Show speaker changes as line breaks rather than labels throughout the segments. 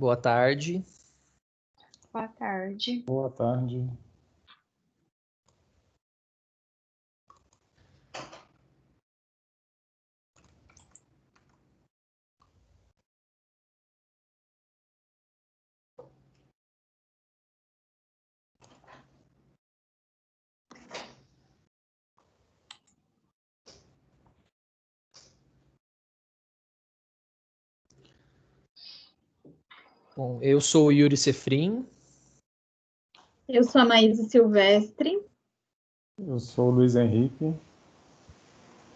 Boa tarde.
Boa tarde.
Boa tarde.
Bom, eu sou o Yuri Sefrim.
Eu sou a Maísa Silvestre.
Eu sou o Luiz Henrique.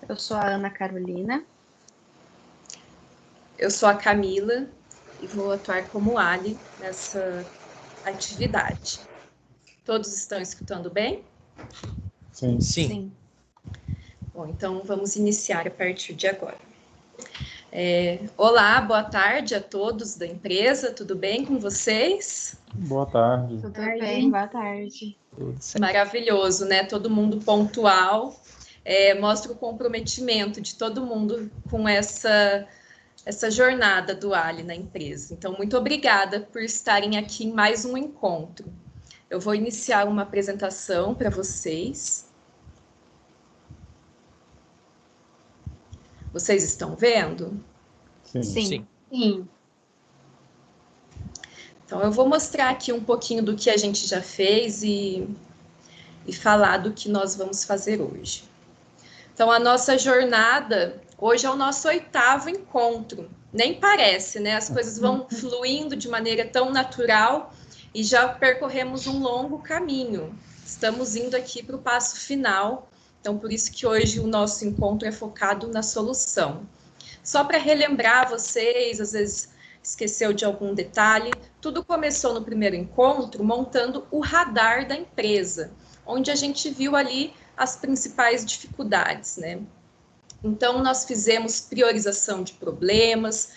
Eu sou a Ana Carolina.
Eu sou a Camila e vou atuar como Ali nessa atividade. Todos estão escutando bem?
Sim.
Sim.
Bom, então vamos iniciar a partir de agora. Olá, boa tarde a todos da empresa, tudo bem com vocês?
Boa tarde.
Tudo bem? Boa tarde.
Tudo certo.
Maravilhoso, né? Todo mundo pontual. Mostra o comprometimento de todo mundo com essa jornada do Ali na empresa. Então, muito obrigada por estarem aqui em mais um encontro. Eu vou iniciar uma apresentação para vocês. Vocês estão vendo?
Sim.
Sim.
Então, eu vou mostrar aqui um pouquinho do que a gente já fez e falar do que nós vamos fazer hoje. Então, a nossa jornada, hoje é o nosso 8º encontro. Nem parece, né? As coisas vão fluindo de maneira tão natural e já percorremos um longo caminho. Estamos indo aqui para o passo final, então por isso que hoje o nosso encontro é focado na solução. Só para relembrar vocês, às vezes esqueceu de algum detalhe, tudo começou no primeiro encontro montando o radar da empresa, onde a gente viu ali as principais dificuldades, né? Então, nós fizemos priorização de problemas,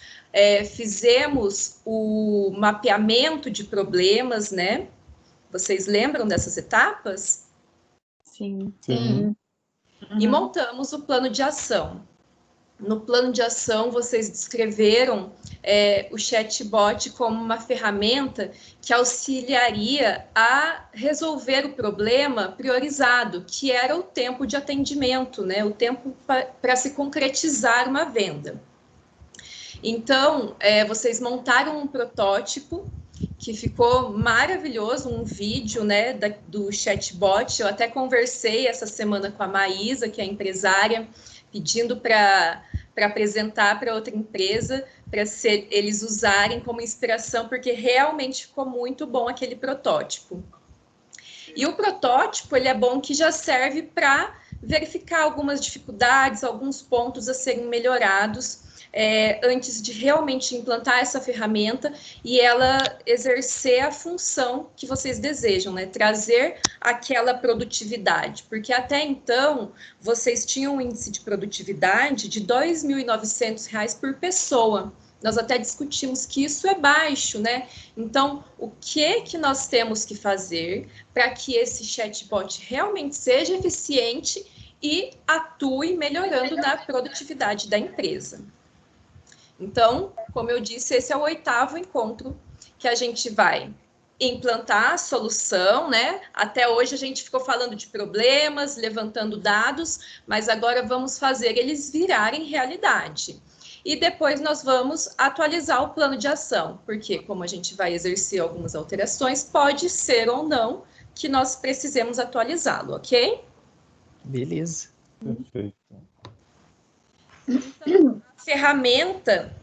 fizemos o mapeamento de problemas, né? Vocês lembram dessas etapas?
Sim.
E montamos o plano de ação. No plano de ação, vocês descreveram o chatbot como uma ferramenta que auxiliaria a resolver o problema priorizado, que era o tempo de atendimento, né? O tempo para se concretizar uma venda. Então, vocês montaram um protótipo que ficou maravilhoso, um vídeo, né, do chatbot. Eu até conversei essa semana com a Maísa, que é empresária, pedindo para apresentar para outra empresa, para eles usarem como inspiração, porque realmente ficou muito bom aquele protótipo. E o protótipo, ele é bom que já serve para verificar algumas dificuldades, alguns pontos a serem melhorados, antes de realmente implantar essa ferramenta e ela exercer a função que vocês desejam, né? Trazer aquela produtividade, porque até então vocês tinham um índice de produtividade de R$ 2.900 por pessoa. Nós até discutimos que isso é baixo, né? Então, o que nós temos que fazer para que esse chatbot realmente seja eficiente e atue melhorando na produtividade da empresa? Então, como eu disse, esse é o 8º encontro que a gente vai implantar a solução, né? Até hoje a gente ficou falando de problemas, levantando dados, mas agora vamos fazer eles virarem realidade. E depois nós vamos atualizar o plano de ação, porque como a gente vai exercer algumas alterações, pode ser ou não que nós precisemos atualizá-lo, ok?
Beleza.
Perfeito.
Então, a ferramenta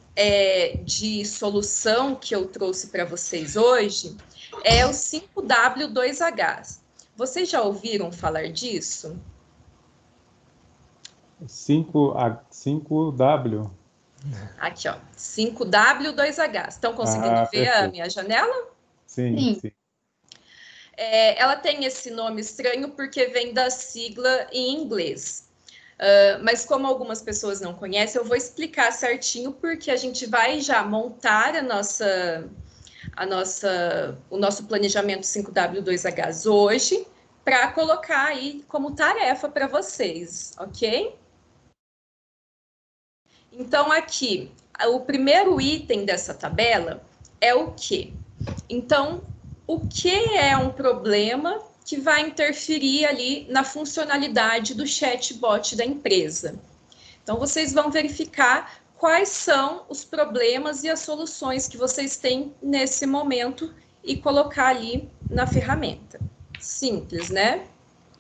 de solução que eu trouxe para vocês hoje é o 5W2H. Vocês já ouviram falar disso?
5W.
Aqui, ó, 5W2H. Estão conseguindo ver a minha janela?
Sim.
Ela tem esse nome estranho porque vem da sigla em inglês. Mas como algumas pessoas não conhecem, eu vou explicar certinho porque a gente vai já montar o nosso planejamento 5W2H hoje para colocar aí como tarefa para vocês, ok? Então, aqui, o primeiro item dessa tabela é o quê? Então, o que é um problema que vai interferir ali na funcionalidade do chatbot da empresa? Então, vocês vão verificar quais são os problemas e as soluções que vocês têm nesse momento e colocar ali na ferramenta. Simples, né?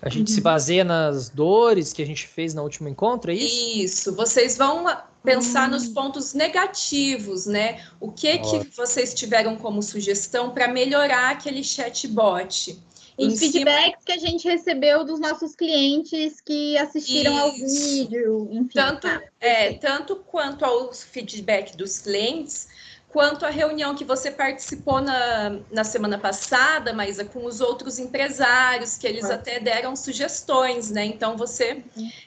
A gente se baseia nas dores que a gente fez no último encontro, é isso?
Isso, vocês vão pensar nos pontos negativos, né? O que vocês tiveram como sugestão para melhorar aquele chatbot?
Os feedbacks que a gente recebeu dos nossos clientes que assistiram ao vídeo, enfim.
Tanto quanto ao feedback dos clientes, quanto à reunião que você participou na semana passada, Maísa, com os outros empresários, que eles até deram sugestões, né? Então, você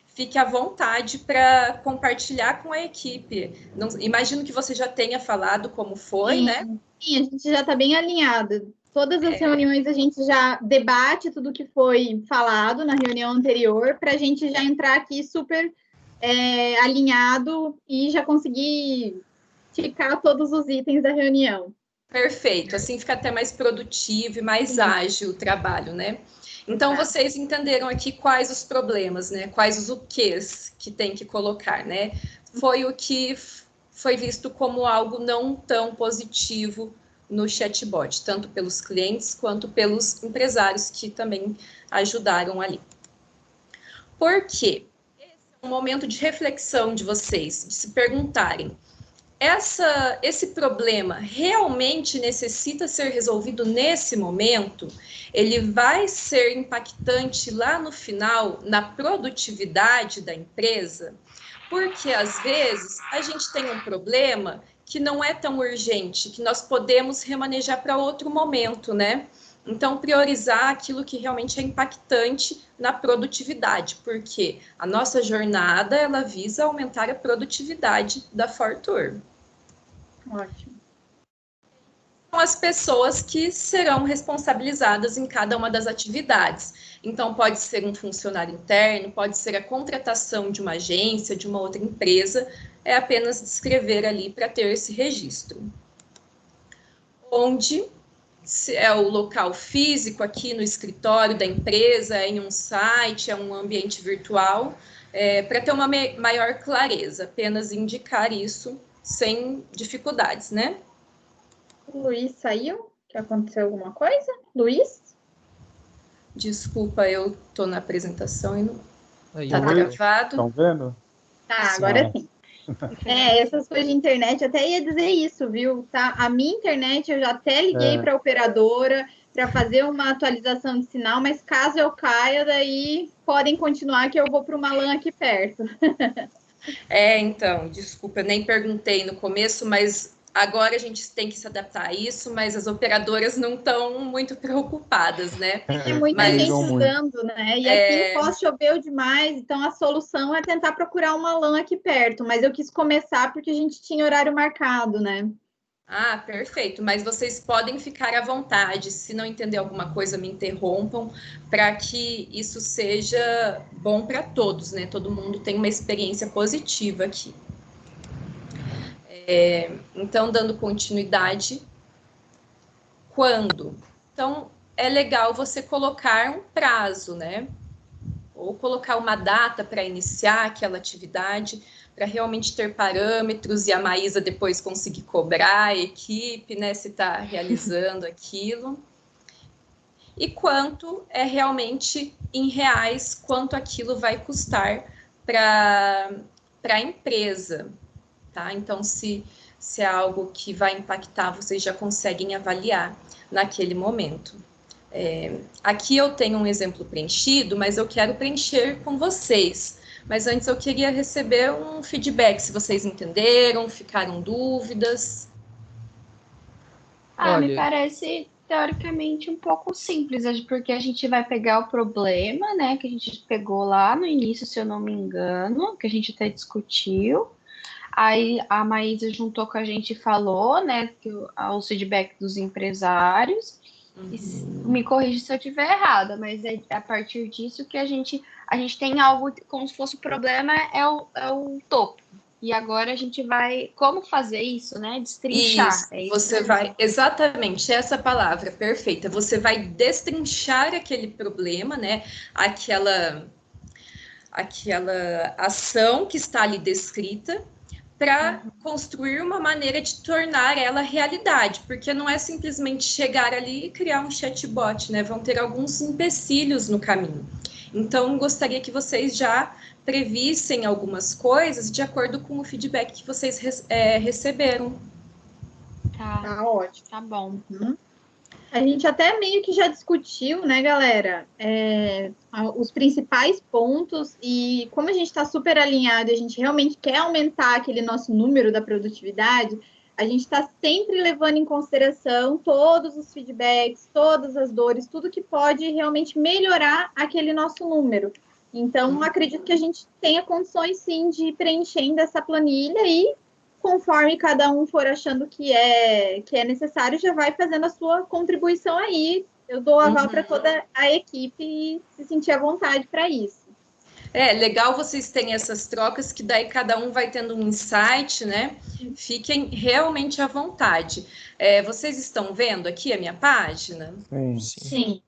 fique à vontade para compartilhar com a equipe. Imagino que você já tenha falado como foi, né?
Sim, a gente já está bem alinhada. Todas as reuniões a gente já debate tudo que foi falado na reunião anterior, para a gente já entrar aqui super alinhado e já conseguir ticar todos os itens da reunião.
Perfeito, assim fica até mais produtivo e mais ágil o trabalho, né? Então, vocês entenderam aqui quais os problemas, né? Quais os quês que tem que colocar, né? Foi o que foi visto como algo não tão positivo no chatbot, tanto pelos clientes quanto pelos empresários que também ajudaram ali. Por quê? Esse é um momento de reflexão de vocês, de se perguntarem: esse problema realmente necessita ser resolvido nesse momento? Ele vai ser impactante lá no final, na produtividade da empresa? Porque, às vezes, a gente tem um problema que não é tão urgente, que nós podemos remanejar para outro momento, né? Então, priorizar aquilo que realmente é impactante na produtividade, porque a nossa jornada, ela visa aumentar a produtividade da Fortour.
Ótimo.
São as pessoas que serão responsabilizadas em cada uma das atividades. Então, pode ser um funcionário interno, pode ser a contratação de uma agência, de uma outra empresa, é apenas descrever ali para ter esse registro. Onde é o local físico, aqui no escritório da empresa, é em um site, é um ambiente virtual, para ter uma maior clareza, apenas indicar isso sem dificuldades, né?
O Luiz saiu? Que aconteceu alguma coisa? Luiz?
Desculpa, eu estou na apresentação e não está
Tá
gravado.
Estão vendo?
Tá, agora sim. Essas coisas de internet, eu até ia dizer isso, viu? Tá? A minha internet, eu já até liguei para a operadora para fazer uma atualização de sinal, mas caso eu caia, daí podem continuar que eu vou para uma LAN aqui perto.
Então, desculpa, eu nem perguntei no começo, mas agora a gente tem que se adaptar a isso, mas as operadoras não estão muito preocupadas, né?
É muita gente usando, né? E aqui em Foz choveu demais, então a solução é tentar procurar uma LAN aqui perto, mas eu quis começar porque a gente tinha horário marcado, né?
Ah, perfeito, mas vocês podem ficar à vontade, se não entender alguma coisa, me interrompam, para que isso seja bom para todos, né? Todo mundo tem uma experiência positiva aqui. Então, dando continuidade, quando? Então, é legal você colocar um prazo, né? Ou colocar uma data para iniciar aquela atividade, para realmente ter parâmetros e a Maísa depois conseguir cobrar a equipe, né? Se está realizando aquilo. E quanto é realmente em reais, quanto aquilo vai custar para a empresa. Tá? Então, se é algo que vai impactar, vocês já conseguem avaliar naquele momento. Aqui eu tenho um exemplo preenchido, mas eu quero preencher com vocês. Mas antes eu queria receber um feedback, se vocês entenderam, ficaram dúvidas.
Me parece teoricamente um pouco simples, porque a gente vai pegar o problema, né, que a gente pegou lá no início, se eu não me engano, que a gente até discutiu. Aí a Maísa juntou com a gente e falou, né, os feedbacks dos empresários. Me corrija se eu estiver errada, mas é a partir disso que a gente tem algo como se fosse o problema, é o topo. E agora a gente vai... Como fazer isso, né? Destrinchar.
Isso, você vai... Exatamente, essa palavra, perfeita. Você vai destrinchar aquele problema, né? Aquela ação que está ali descrita, para construir uma maneira de tornar ela realidade, porque não é simplesmente chegar ali e criar um chatbot, né? Vão ter alguns empecilhos no caminho. Então, gostaria que vocês já previssem algumas coisas de acordo com o feedback que vocês receberam.
Tá ótimo.
Tá bom.
A gente até meio que já discutiu, né, galera, os principais pontos, e como a gente está super alinhado e a gente realmente quer aumentar aquele nosso número da produtividade, a gente está sempre levando em consideração todos os feedbacks, todas as dores, tudo que pode realmente melhorar aquele nosso número. Então, acredito que a gente tenha condições, sim, de ir preenchendo essa planilha e, conforme cada um for achando que é necessário, já vai fazendo a sua contribuição aí. Eu dou aval para toda a equipe e se sentir à vontade para isso.
É legal vocês terem essas trocas, que daí cada um vai tendo um insight, né? Fiquem realmente à vontade. Vocês estão vendo aqui a minha página?
Sim.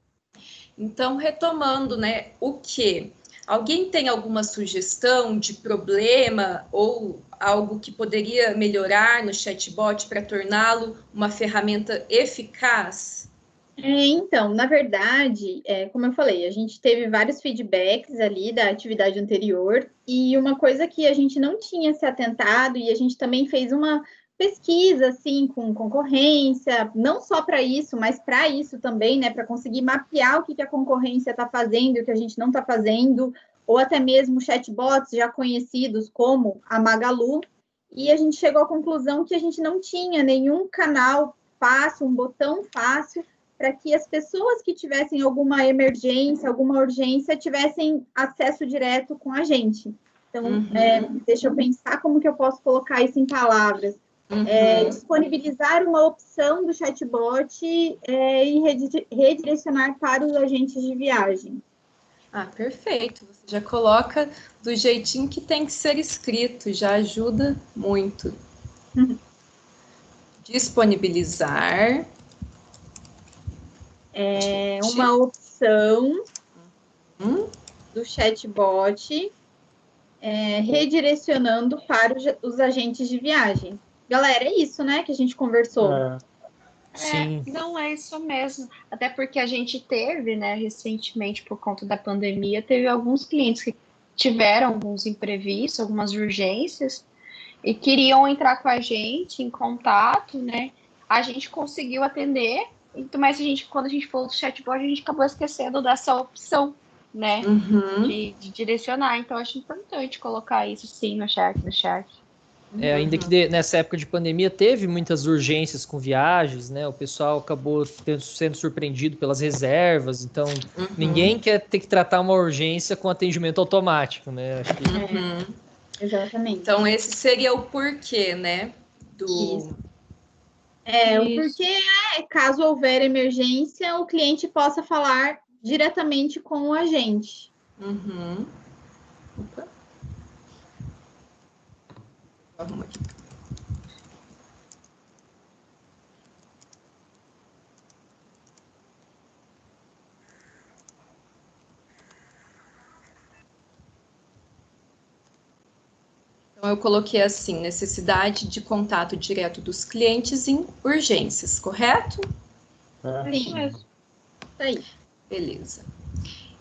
Então, retomando, né? O quê? Alguém tem alguma sugestão de problema ou algo que poderia melhorar no chatbot para torná-lo uma ferramenta eficaz?
Então, na verdade, como eu falei, a gente teve vários feedbacks ali da atividade anterior, e uma coisa que a gente não tinha se atentado, e a gente também fez uma pesquisa, assim, com concorrência, não só para isso, mas para isso também, né, para conseguir mapear o que a concorrência está fazendo e o que a gente não está fazendo, ou até mesmo chatbots já conhecidos como a Magalu, e a gente chegou à conclusão que a gente não tinha nenhum canal fácil, um botão fácil, para que as pessoas que tivessem alguma emergência, alguma urgência, tivessem acesso direto com a gente. Então, deixa eu pensar como que eu posso colocar isso em palavras. Disponibilizar uma opção do chatbot e redirecionar para os agentes de viagem.
Ah, perfeito. Você já coloca do jeitinho que tem que ser escrito, já ajuda muito. Disponibilizar.
Uma opção do chatbot redirecionando para os agentes de viagem. Galera, é isso, né, que a gente conversou.
Sim.
Não, é isso mesmo. Até porque a gente teve, né, recentemente, por conta da pandemia, teve alguns clientes que tiveram alguns imprevistos, algumas urgências, e queriam entrar com a gente em contato, né? A gente conseguiu atender, mas quando a gente falou do chatbot, a gente acabou esquecendo dessa opção, né? De direcionar. Então, eu acho importante colocar isso, sim, no chat.
Ainda que nessa época de pandemia teve muitas urgências com viagens, né? O pessoal acabou sendo surpreendido pelas reservas, então ninguém quer ter que tratar uma urgência com atendimento automático, né? Acho que...
Exatamente.
Então, esse seria o porquê, né?
Isso. O porquê caso houver emergência, o cliente possa falar diretamente com o agente.
Opa. Vamos aqui. Então, eu coloquei assim, necessidade de contato direto dos clientes em urgências, correto?
Sim. Isso aí.
Beleza.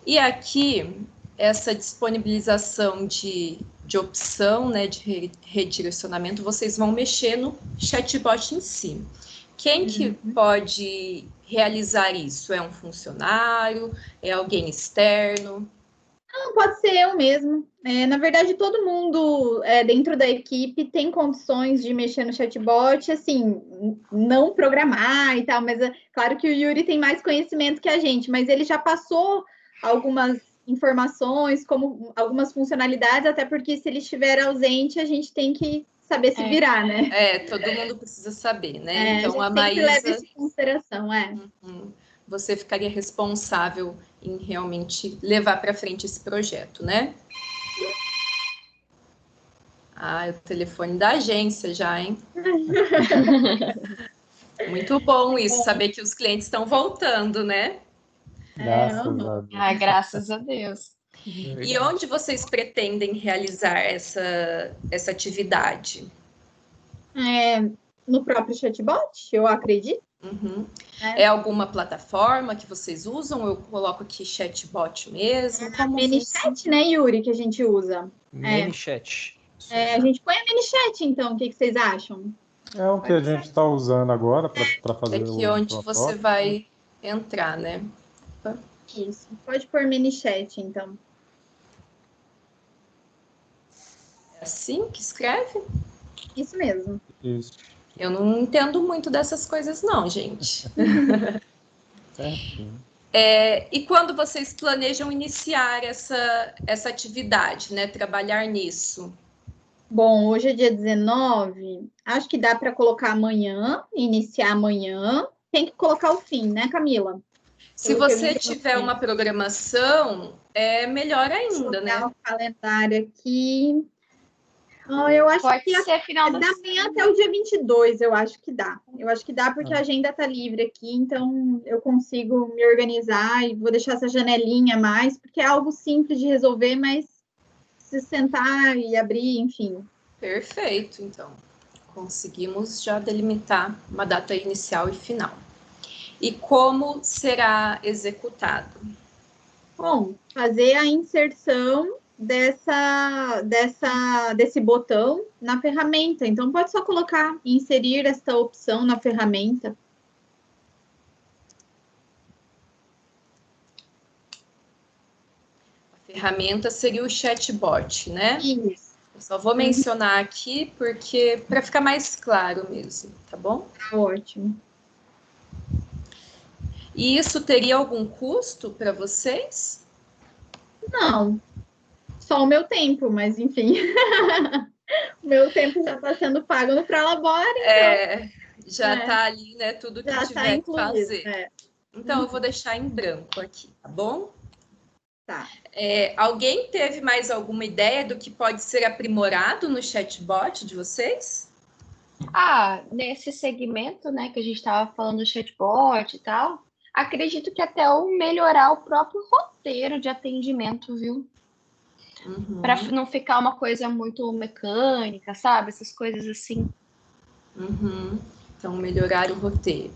E aqui, essa disponibilização de opção, né, de redirecionamento, vocês vão mexer no chatbot em si. Quem que pode realizar isso? É um funcionário? É alguém externo?
Não, pode ser eu mesmo. Na verdade, todo mundo dentro da equipe tem condições de mexer no chatbot, assim, não programar e tal, mas claro que o Yuri tem mais conhecimento que a gente, mas ele já passou algumas informações, como algumas funcionalidades, até porque se ele estiver ausente, a gente tem que saber se virar, né?
Todo mundo precisa saber, né? Então, a
Maísa... leva isso em consideração,
Você ficaria responsável em realmente levar para frente esse projeto, né? Ah, é o telefone da agência já, hein? Muito bom isso, saber que os clientes estão voltando, né?
Graças a Deus.
Ah, graças a Deus.
E onde vocês pretendem realizar essa atividade?
No próprio chatbot, eu acredito.
Uhum. É alguma plataforma que vocês usam? Eu coloco aqui chatbot mesmo?
A ManyChat, né, Yuri, que a gente usa.
ManyChat.
A gente põe a ManyChat, então, o que vocês acham?
É o que a gente está usando agora para fazer
Aqui onde você vai entrar, né?
Isso, pode pôr ManyChat, então.
É assim que escreve?
Isso mesmo.
Isso.
Eu não entendo muito dessas coisas, não, gente.
Certinho.
E quando vocês planejam iniciar essa atividade, né? Trabalhar nisso?
Bom, hoje é dia 19, acho que dá para colocar amanhã, iniciar amanhã. Tem que colocar o fim, né, Camila?
Se você tiver uma programação, é melhor ainda, né?
O calendário aqui. Eu acho
Pode
que
ser final
da manhã até o dia 22, eu acho que dá. Eu acho que dá porque a agenda tá livre aqui, então eu consigo me organizar e vou deixar essa janelinha a mais, porque é algo simples de resolver, mas se sentar e abrir, enfim.
Perfeito, então. Conseguimos já delimitar uma data inicial e final. E como será executado?
Bom, fazer a inserção desse botão na ferramenta. Então, pode só colocar, inserir esta opção na ferramenta.
A ferramenta seria o chatbot, né?
Isso.
Eu só vou mencionar aqui porque para ficar mais claro mesmo, tá bom?
Ótimo.
E isso teria algum custo para vocês?
Não, só o meu tempo, mas enfim. O meu tempo já está sendo pago no Prolabore, então.
Já está ali, né? Tudo que
já
tiver que
incluído,
fazer. Então, eu vou deixar em branco aqui, tá bom?
Tá.
Alguém teve mais alguma ideia do que pode ser aprimorado no chatbot de vocês?
Nesse segmento, né, que a gente estava falando do chatbot e tal, acredito que até o melhorar o próprio roteiro de atendimento, viu?
Uhum.
Para não ficar uma coisa muito mecânica, sabe? Essas coisas assim.
Uhum. Então, melhorar o roteiro.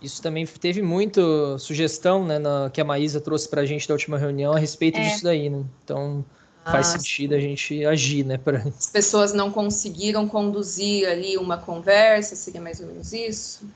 Isso também teve muita sugestão, né, que a Maísa trouxe para a gente da última reunião a respeito disso daí, né? Então, faz sentido a gente agir, né?
As pessoas não conseguiram conduzir ali uma conversa, seria mais ou menos isso?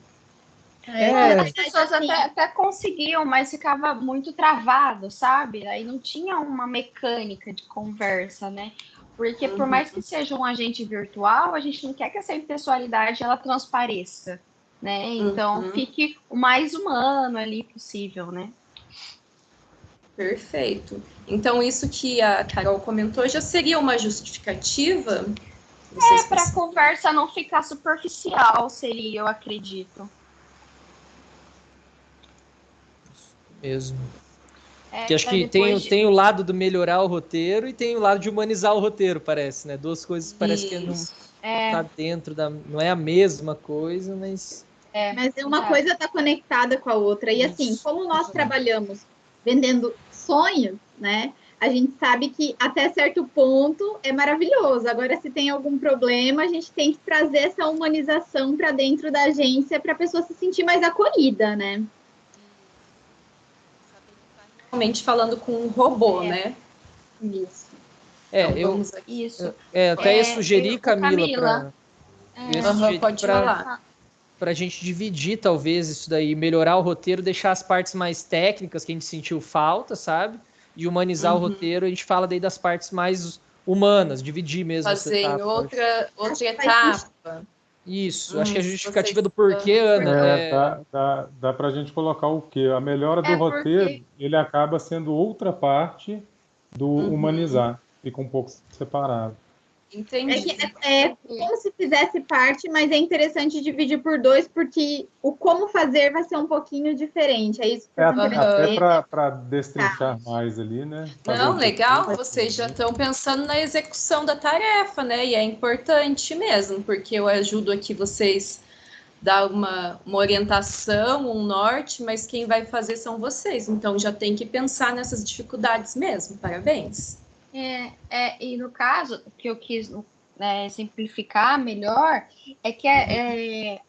As pessoas até conseguiam, mas ficava muito travado, sabe? Aí não tinha uma mecânica de conversa, né? Porque por mais que seja um agente virtual, a gente não quer que essa impessoalidade ela transpareça, né? Então fique o mais humano ali possível, né?
Perfeito. Então isso que a Carol comentou já seria uma justificativa?
Para a conversa não ficar superficial, seria, eu acredito.
Mesmo. Que acho que tem o lado do melhorar o roteiro e tem o lado de humanizar o roteiro, parece, né? Duas coisas parece que não tá dentro da... Não é a mesma coisa, mas...
Mas uma coisa está conectada com a outra. E assim, como nós trabalhamos vendendo sonhos, né? A gente sabe que até certo ponto é maravilhoso. Agora, se tem algum problema, a gente tem que trazer essa humanização para dentro da agência para a pessoa se sentir mais acolhida, né?
Realmente falando com um robô, né?
Isso.
Isso.
Até ia sugerir, Camila,
pode falar.
Para a gente dividir, talvez, isso daí, melhorar o roteiro, deixar as partes mais técnicas que a gente sentiu falta, sabe? E humanizar o roteiro, a gente fala daí das partes mais humanas, dividir mesmo.
Fazer em outra etapa.
Isso, acho que a justificativa do porquê, Ana...
Dá para a gente colocar o quê? A melhora do roteiro, ele acaba sendo outra parte do humanizar. Fica um pouco separado.
Entendi.
É como se fizesse parte, mas é interessante dividir por 2, porque o como fazer vai ser um pouquinho diferente. É isso que vocês estão querendo
Até
dizer.
para destrinchar mais ali, né?
Não, legal, vocês já estão pensando na execução da tarefa, né? E é importante mesmo, porque eu ajudo aqui vocês dar uma orientação, um norte, mas quem vai fazer são vocês. Então já tem que pensar nessas dificuldades mesmo. Parabéns.
E no caso, o que eu quis simplificar melhor, é que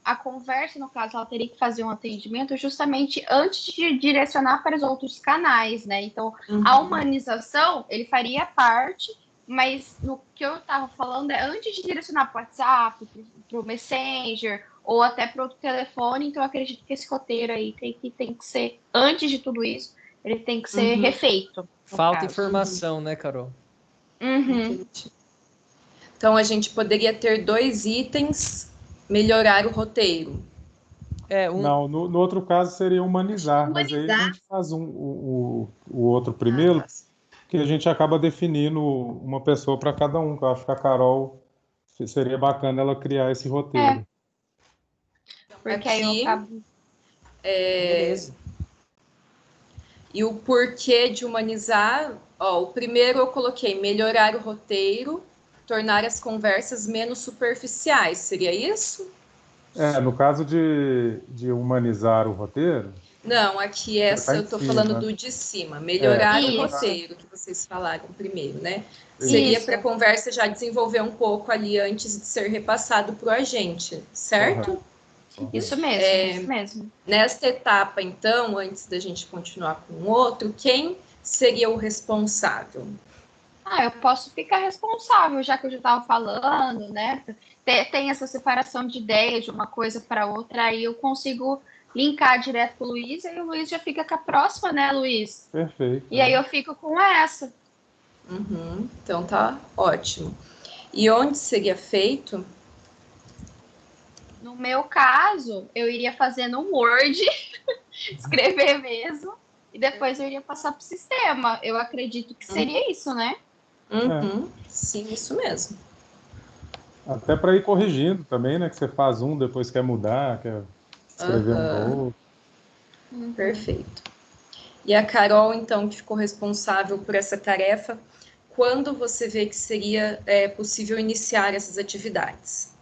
a conversa, no caso, ela teria que fazer um atendimento justamente antes de direcionar para os outros canais, né? Então, a humanização, ele faria parte, mas no que eu estava falando é antes de direcionar para o WhatsApp, para o Messenger, ou até para outro telefone. Então, eu acredito que esse roteiro aí tem que ser, antes de tudo isso, ele tem que ser refeito.
Falta informação, né, Carol?
Então, a gente poderia ter 2 itens, melhorar o roteiro.
Não, no outro caso seria humanizar, mas aí a gente faz o outro primeiro, que a gente acaba definindo uma pessoa para cada um, que eu acho que a Carol seria bacana ela criar esse roteiro.
Porque aí eu acabo...
Beleza.
E o porquê de humanizar, o primeiro eu coloquei melhorar o roteiro, tornar as conversas menos superficiais, seria isso?
No caso de humanizar o roteiro...
Não, aqui eu estou falando do de cima, melhorar o roteiro, que vocês falaram primeiro, né? Seria para a conversa já desenvolver um pouco ali antes de ser repassado para o agente, certo?
Isso mesmo, isso mesmo.
Nesta etapa, então, antes da gente continuar com o outro, quem seria o responsável?
Eu posso ficar responsável, já que eu já estava falando, né? Tem essa separação de ideias de uma coisa para outra, aí eu consigo linkar direto com o Luiz, e o Luiz já fica com a próxima, né, Luiz?
Perfeito.
E aí eu fico com essa.
Então tá ótimo. E onde seria feito?
No meu caso, eu iria fazer no Word, escrever mesmo, e depois eu iria passar para o sistema. Eu acredito que seria isso, né?
Sim, isso mesmo.
Até para ir corrigindo também, né? Que você faz depois quer mudar, quer escrever novo.
Perfeito. E a Carol, então, que ficou responsável por essa tarefa, quando você vê que seria possível iniciar essas atividades?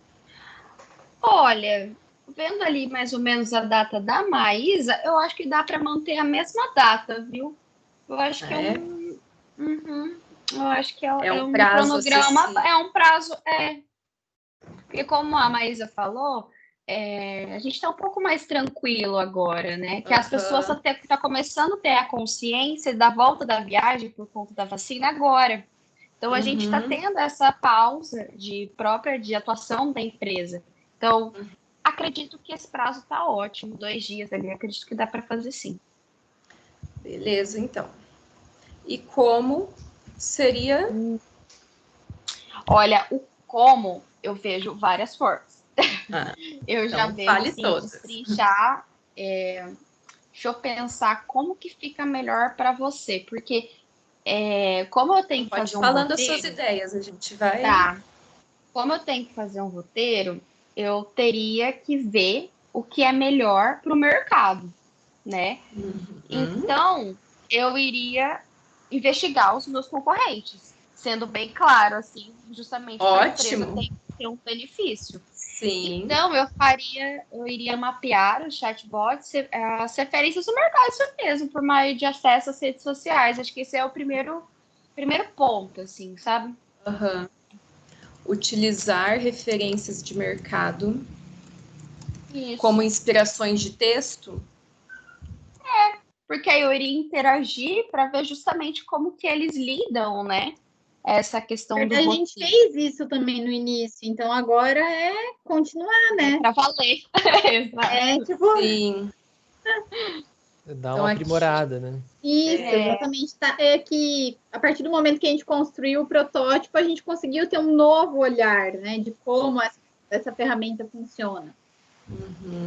Olha, vendo ali mais ou menos a data da Maísa, eu acho que dá para manter a mesma data, viu? Eu acho que eu acho que é um
prazo
cronograma,
acessível.
é um prazo, Porque como a Maísa falou, a gente está um pouco mais tranquilo agora, né? Que as pessoas estão começando a ter a consciência da volta da viagem por conta da vacina agora. Então, a gente está tendo essa pausa de atuação da empresa. Então, acredito que esse prazo está ótimo, 2 dias ali, acredito que dá para fazer sim.
Beleza, então. E como seria?
Olha, o como eu vejo várias formas. Eu já vejo assim, destrinchar. Deixa eu pensar como que fica melhor para você, porque como eu tenho que fazer um roteiro...
Falando as suas ideias, a gente vai...
Tá. Como eu tenho que fazer um roteiro, eu teria que ver o que é melhor para o mercado, né? Então, eu iria investigar os meus concorrentes, sendo bem claro, assim, justamente para a empresa ter um benefício.
Sim.
Então, eu iria mapear os chatbots, as referências do mercado, isso mesmo, por meio de acesso às redes sociais. Acho que esse é o primeiro ponto, assim, sabe?
Utilizar referências de mercado
como
inspirações de texto?
Porque aí eu iria interagir para ver justamente como que eles lidam, né? Essa questão do roteiro.
A gente fez isso também no início, então agora é continuar, né?
Para valer.
Sim.
Dá uma aprimorada, né?
Isso, exatamente. É que a partir do momento que a gente construiu o protótipo, a gente conseguiu ter um novo olhar, né? De como essa ferramenta funciona.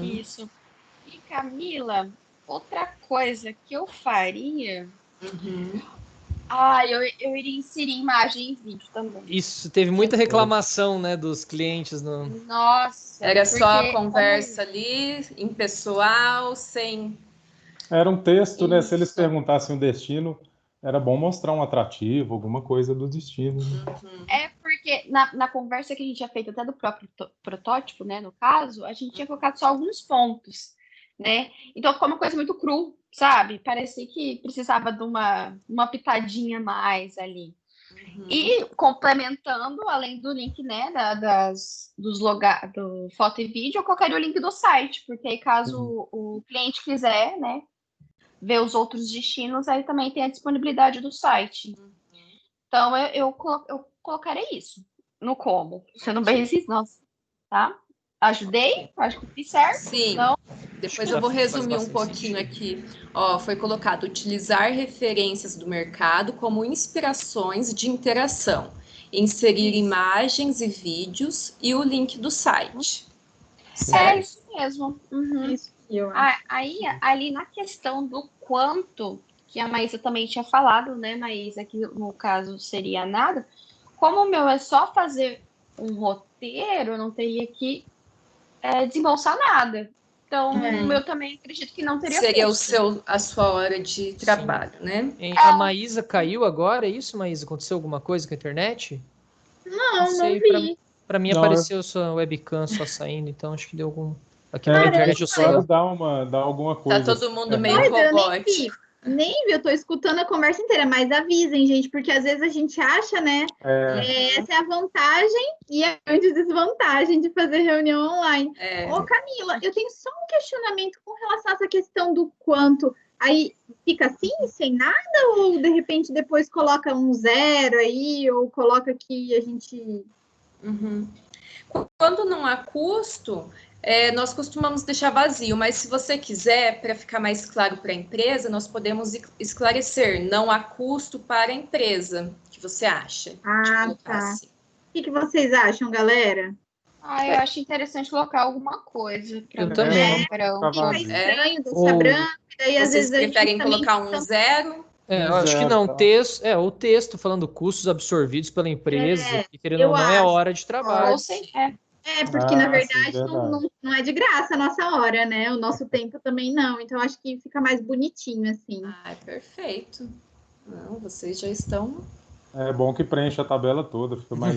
Isso. E Camila, outra coisa que eu faria... Eu iria inserir imagem e vídeo também.
Isso, teve muita reclamação, né, dos clientes.
Nossa.
Era só a conversa ali, impessoal, sem...
Era um texto, né? Se eles perguntassem o destino, era bom mostrar um atrativo, alguma coisa do destino.
É porque na conversa que a gente tinha feito até do próprio protótipo, né, no caso, a gente tinha colocado só alguns pontos, né? Então ficou uma coisa muito cru, sabe? Parecia que precisava de uma pitadinha mais ali. E complementando, além do link, né, do foto e vídeo, eu colocaria o link do site, porque aí caso o cliente quiser, né, ver os outros destinos, aí também tem a disponibilidade do site. Então, eu colocarei isso no como. Sendo bem nossa, tá? Ajudei? Acho que fiz certo.
Sim.
Então,
depois eu vou resumir um pouquinho aqui. Ó, foi colocado utilizar referências do mercado como inspirações de interação, inserir imagens e vídeos e o link do site.
É isso mesmo.
Isso que eu acho.
Aí, ali na questão do quanto, que a Maísa também tinha falado, né, Maísa, que no caso seria nada, como o meu é só fazer um roteiro, eu não teria que desembolsar nada. Então, o meu também acredito que não teria
Seria
custo.
a sua hora de trabalho, né?
A Maísa caiu agora, é isso, Maísa? Aconteceu alguma coisa com a internet?
Não vi.
Pra mim
Não,
apareceu sua webcam só saindo, então acho que deu algum... Aqui
na
internet eu sei.
dá alguma coisa.
Tá todo mundo meio
Doida,
robótico.
Nem vi, eu tô escutando a conversa inteira, mas avisem, gente, porque às vezes a gente acha, né? Essa é a vantagem e a grande desvantagem de fazer reunião online. Ô, Camila, eu tenho só um questionamento com relação a essa questão do quanto. Aí fica assim, sem nada, ou de repente depois coloca um 0 aí, ou coloca que a gente.
Quando não há custo, nós costumamos deixar vazio, mas se você quiser, para ficar mais claro para a empresa, nós podemos esclarecer, não há custo para a empresa. O que você acha?
Tá. Assim. O que vocês acham, galera?
Eu acho interessante colocar alguma coisa.
Eu também.
Fica estranho deixar branco, daí às vezes
preferem colocar um 0?
Eu acho que não. O texto falando custos absorvidos pela empresa, que querendo ou não é hora de trabalho.
Porque na verdade não é de graça a nossa hora, né? O nosso tempo também não. Então acho que fica mais bonitinho assim.
Perfeito. Não, vocês já estão.
É bom que preenche a tabela toda, fica mais.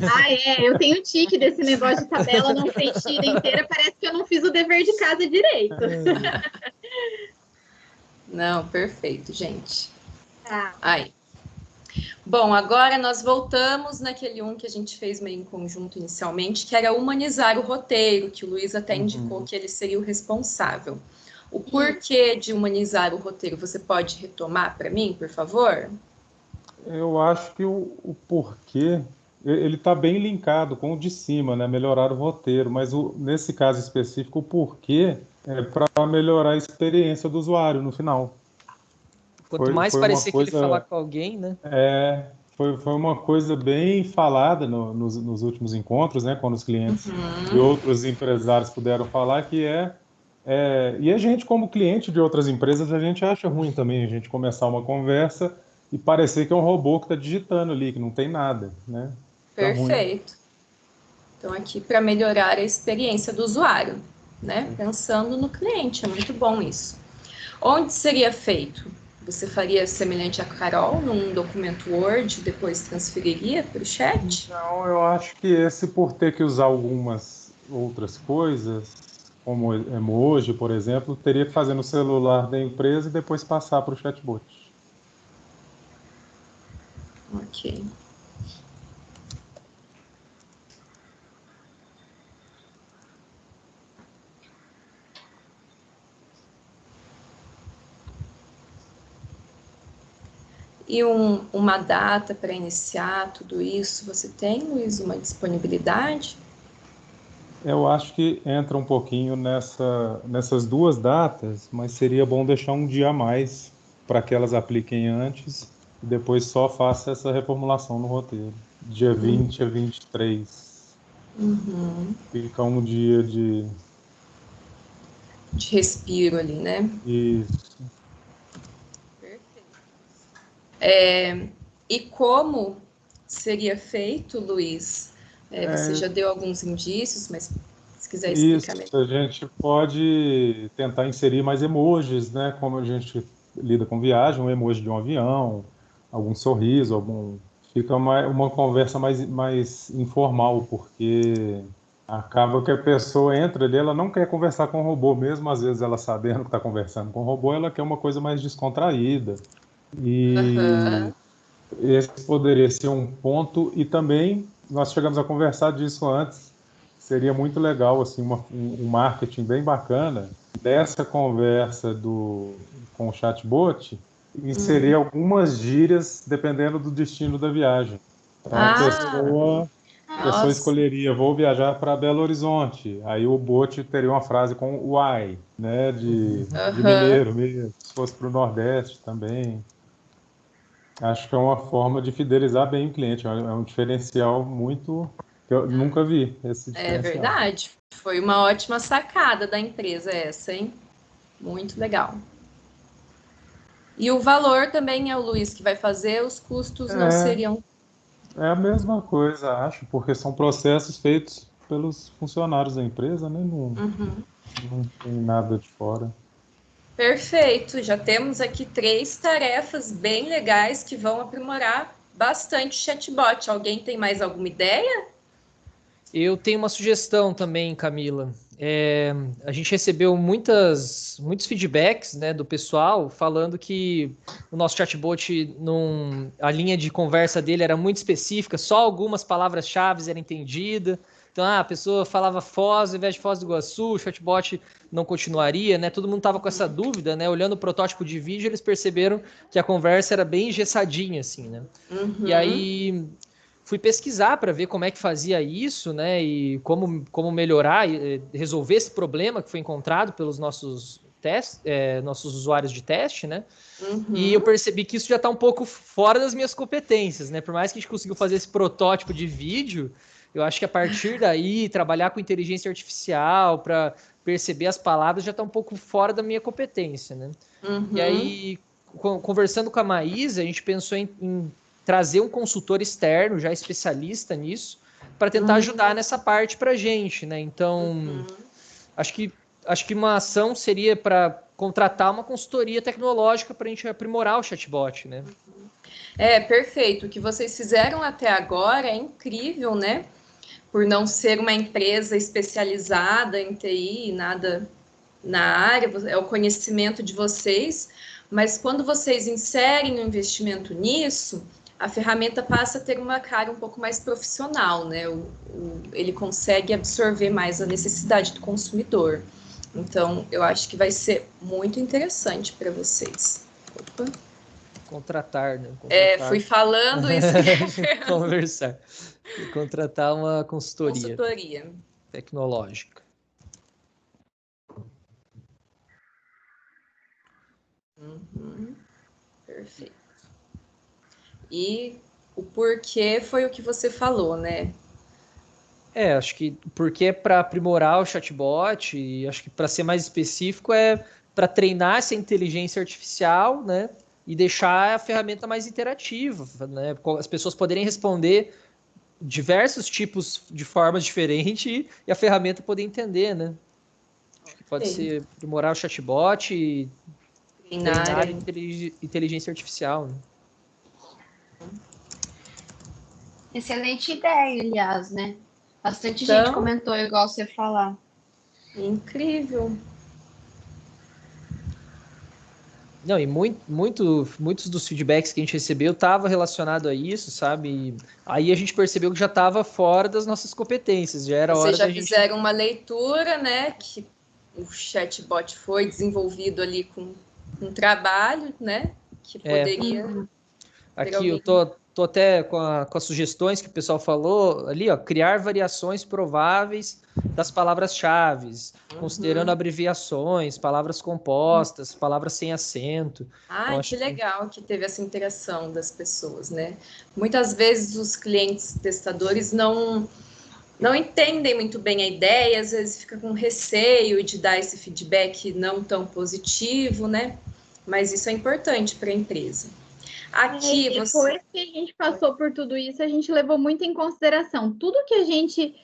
Eu tenho tique desse negócio de tabela não preenchida inteira, parece que eu não fiz o dever de casa direito.
Não, perfeito, gente. Aí. Bom, agora nós voltamos naquele que a gente fez meio em conjunto inicialmente, que era humanizar o roteiro, que o Luiz até indicou que ele seria o responsável. O porquê de humanizar o roteiro, você pode retomar para mim, por favor?
Eu acho que o porquê, ele está bem linkado com o de cima, né? Melhorar o roteiro, mas nesse caso específico, o porquê é para melhorar a experiência do usuário no final.
Quanto mais parecer que ele falar com alguém, né?
Foi uma coisa bem falada nos últimos encontros, né? Quando os clientes e outros empresários puderam falar, que e a gente, como cliente de outras empresas, a gente acha ruim também a gente começar uma conversa e parecer que é um robô que está digitando ali, que não tem nada, né?
Perfeito. Então, aqui para melhorar a experiência do usuário, né? Pensando no cliente, é muito bom isso. Onde seria feito? Você faria semelhante a Carol, num documento Word, depois transferiria para o chat?
Não, eu acho que esse, por ter que usar algumas outras coisas, como emoji, por exemplo, teria que fazer no celular da empresa e depois passar para o chatbot.
Ok. E uma data para iniciar tudo isso, você tem, Luiz, uma disponibilidade?
Eu acho que entra um pouquinho nessas duas datas, mas seria bom deixar um dia a mais para que elas apliquem antes e depois só faça essa reformulação no roteiro. Dia 20 a 23. Fica um dia de
respiro ali, né?
Isso.
Perfeito. E como seria feito, Luiz? Você já deu alguns indícios, mas se quiser explicar melhor.
Isso, a gente pode tentar inserir mais emojis, né? Como a gente lida com viagem, um emoji de um avião, algum sorriso, fica uma conversa mais informal, porque acaba que a pessoa entra ali, ela não quer conversar com o robô, mesmo às vezes ela sabendo que está conversando com o robô, ela quer uma coisa mais descontraída. E esse poderia ser um ponto, e também nós chegamos a conversar disso antes, seria muito legal assim, um marketing bem bacana dessa conversa com o chatbot, inserir algumas gírias dependendo do destino da viagem. Então a pessoa escolheria, vou viajar para Belo Horizonte, aí o bot teria uma frase com why, né, de mineiro mesmo, se fosse para o Nordeste também. Acho que é uma forma de fidelizar bem o cliente, é um diferencial muito que eu nunca vi esse diferencial.
É verdade, foi uma ótima sacada da empresa essa, hein? Muito legal. E o valor também é o Luiz que vai fazer, os custos não seriam...
É a mesma coisa, acho, porque são processos feitos pelos funcionários da empresa, né? Não tem nada de fora.
Perfeito, já temos aqui 3 tarefas bem legais que vão aprimorar bastante o chatbot. Alguém tem mais alguma ideia?
Eu tenho uma sugestão também, Camila. A gente recebeu muitos feedbacks, né, do pessoal falando que o nosso chatbot, a linha de conversa dele era muito específica, só algumas palavras-chave eram entendidas. Então, a pessoa falava Foz, ao invés de Foz do Iguaçu, o chatbot não continuaria, né? Todo mundo estava com essa dúvida, né? Olhando o protótipo de vídeo, eles perceberam que a conversa era bem engessadinha, assim, né? E aí fui pesquisar para ver como é que fazia isso, né? E como melhorar e resolver esse problema que foi encontrado pelos nossos usuários de teste, né? E eu percebi que isso já está um pouco fora das minhas competências, né? Por mais que a gente conseguiu fazer esse protótipo de vídeo, eu acho que a partir daí, trabalhar com inteligência artificial para perceber as palavras já está um pouco fora da minha competência, né? E aí, conversando com a Maísa, a gente pensou em trazer um consultor externo, já especialista nisso, para tentar ajudar nessa parte para a gente, né? Então, acho que uma ação seria para contratar uma consultoria tecnológica para a gente aprimorar o chatbot, né?
Perfeito. O que vocês fizeram até agora é incrível, né? Por não ser uma empresa especializada em TI, nada na área, é o conhecimento de vocês, mas quando vocês inserem um investimento nisso, a ferramenta passa a ter uma cara um pouco mais profissional, né? Ele consegue absorver mais a necessidade do consumidor. Então, eu acho que vai ser muito interessante para vocês. Opa.
Contratar, né?
Fui falando isso.
Conversar. Contratar uma consultoria tecnológica.
Perfeito. E o porquê foi o que você falou, né?
Acho que porque é para aprimorar o chatbot, e acho que para ser mais específico é para treinar essa inteligência artificial, né? E deixar a ferramenta mais interativa, né? As pessoas poderem responder diversos tipos de formas diferentes e a ferramenta poder entender, né? Acho que pode ser aprimorar o chatbot e treinar a inteligência artificial, né?
Excelente ideia, aliás, né? Bastante gente comentou igual você falar.
Incrível.
Não, e muitos dos feedbacks que a gente recebeu estavam relacionados a isso, sabe? E aí a gente percebeu que já estava fora das nossas competências, já era hora da gente...
Vocês já fizeram uma leitura, né? Que o chatbot foi desenvolvido ali com um trabalho, né? Que poderia...
Aqui eu tô até com as sugestões que o pessoal falou ali, ó, criar variações prováveis das palavras-chave, considerando abreviações, palavras compostas, palavras sem acento.
Ah, que legal que teve essa interação das pessoas, né? Muitas vezes os clientes testadores não entendem muito bem a ideia, às vezes fica com receio de dar esse feedback não tão positivo, né? Mas isso é importante para a empresa. Aqui
depois que a gente passou por tudo isso, a gente levou muito em consideração tudo que a gente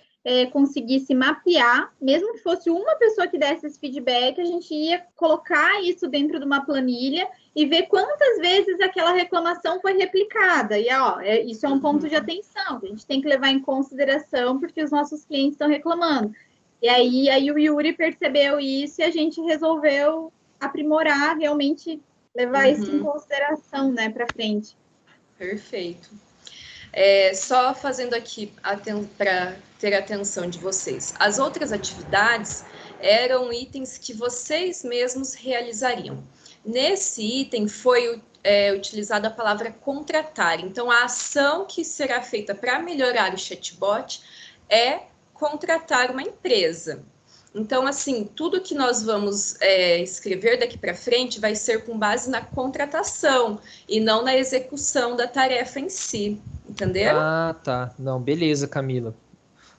conseguisse mapear, mesmo que fosse uma pessoa que desse esse feedback, a gente ia colocar isso dentro de uma planilha e ver quantas vezes aquela reclamação foi replicada. E isso é um ponto de atenção, que a gente tem que levar em consideração porque os nossos clientes estão reclamando. E aí o Yuri percebeu isso e a gente resolveu aprimorar, realmente levar isso em consideração, né, para frente.
Perfeito. Só fazendo aqui para ter a atenção de vocês. As outras atividades eram itens que vocês mesmos realizariam. Nesse item foi utilizada a palavra contratar. Então, a ação que será feita para melhorar o chatbot é contratar uma empresa. Então, assim, tudo que nós vamos escrever daqui para frente vai ser com base na contratação e não na execução da tarefa em si, entenderam?
Ah, tá. Não, beleza, Camila.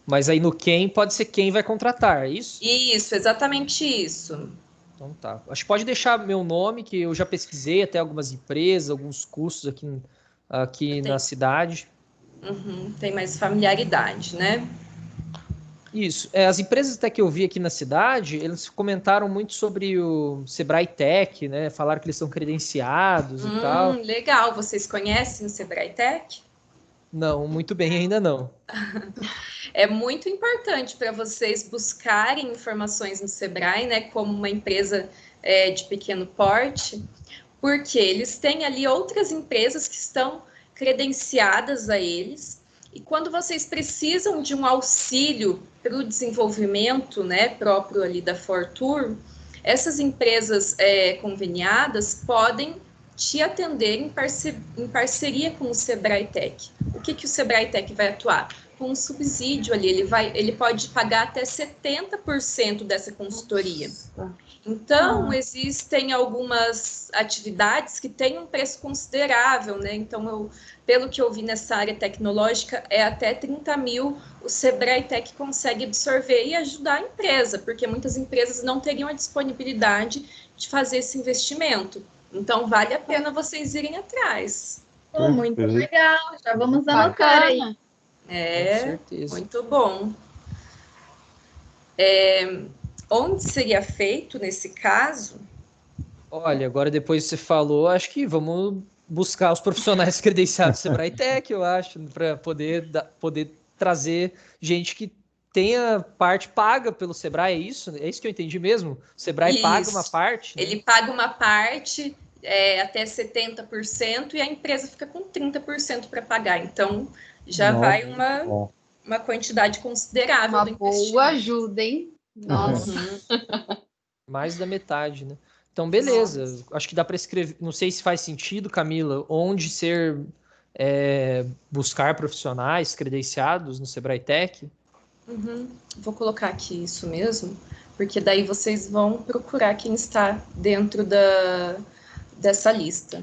Mas aí no quem pode ser quem vai contratar, é isso?
Isso, exatamente isso.
Então tá. Acho que pode deixar meu nome, que eu já pesquisei até algumas empresas, alguns cursos aqui na cidade.
Tem mais familiaridade, né?
Isso. As empresas até que eu vi aqui na cidade, eles comentaram muito sobre o Sebrae Tech, né? Falaram que eles são credenciados e tal.
Legal. Vocês conhecem o Sebrae Tech?
Não, muito bem, ainda não.
É muito importante para vocês buscarem informações no Sebrae, né? Como uma empresa de pequeno porte, porque eles têm ali outras empresas que estão credenciadas a eles. E quando vocês precisam de um auxílio para o desenvolvimento, né, próprio ali da Fortur, essas empresas conveniadas podem te atender em parceria com o Sebrae Tech. O que o Sebrae Tech vai atuar? Com um subsídio ali, ele pode pagar até 70% dessa consultoria. Então, existem algumas atividades que têm um preço considerável, né? Então, pelo que eu vi nessa área tecnológica, até 30 mil o Sebrae Tech consegue absorver e ajudar a empresa, porque muitas empresas não teriam a disponibilidade de fazer esse investimento. Então, vale a pena vocês irem atrás.
Muito legal, já vamos anotar aí.
Com certeza.
Muito bom. Onde seria feito nesse caso?
Olha, agora depois que você falou, acho que vamos buscar os profissionais credenciados do Sebrae Tech, eu acho, para poder trazer gente que tenha parte paga pelo Sebrae, é isso? É isso que eu entendi mesmo? O Sebrae paga uma parte? Né?
Ele paga uma parte, até 70%, e a empresa fica com 30% para pagar. Então, já vai uma quantidade considerável
uma
do investimento.
Boa ajuda, hein? Nossa.
Mais da metade, né? Então, beleza. Nossa. Acho que dá para escrever. Não sei se faz sentido, Camila, onde buscar profissionais credenciados no Sebrae Tech.
Vou colocar aqui isso mesmo, porque daí vocês vão procurar quem está dentro dessa lista.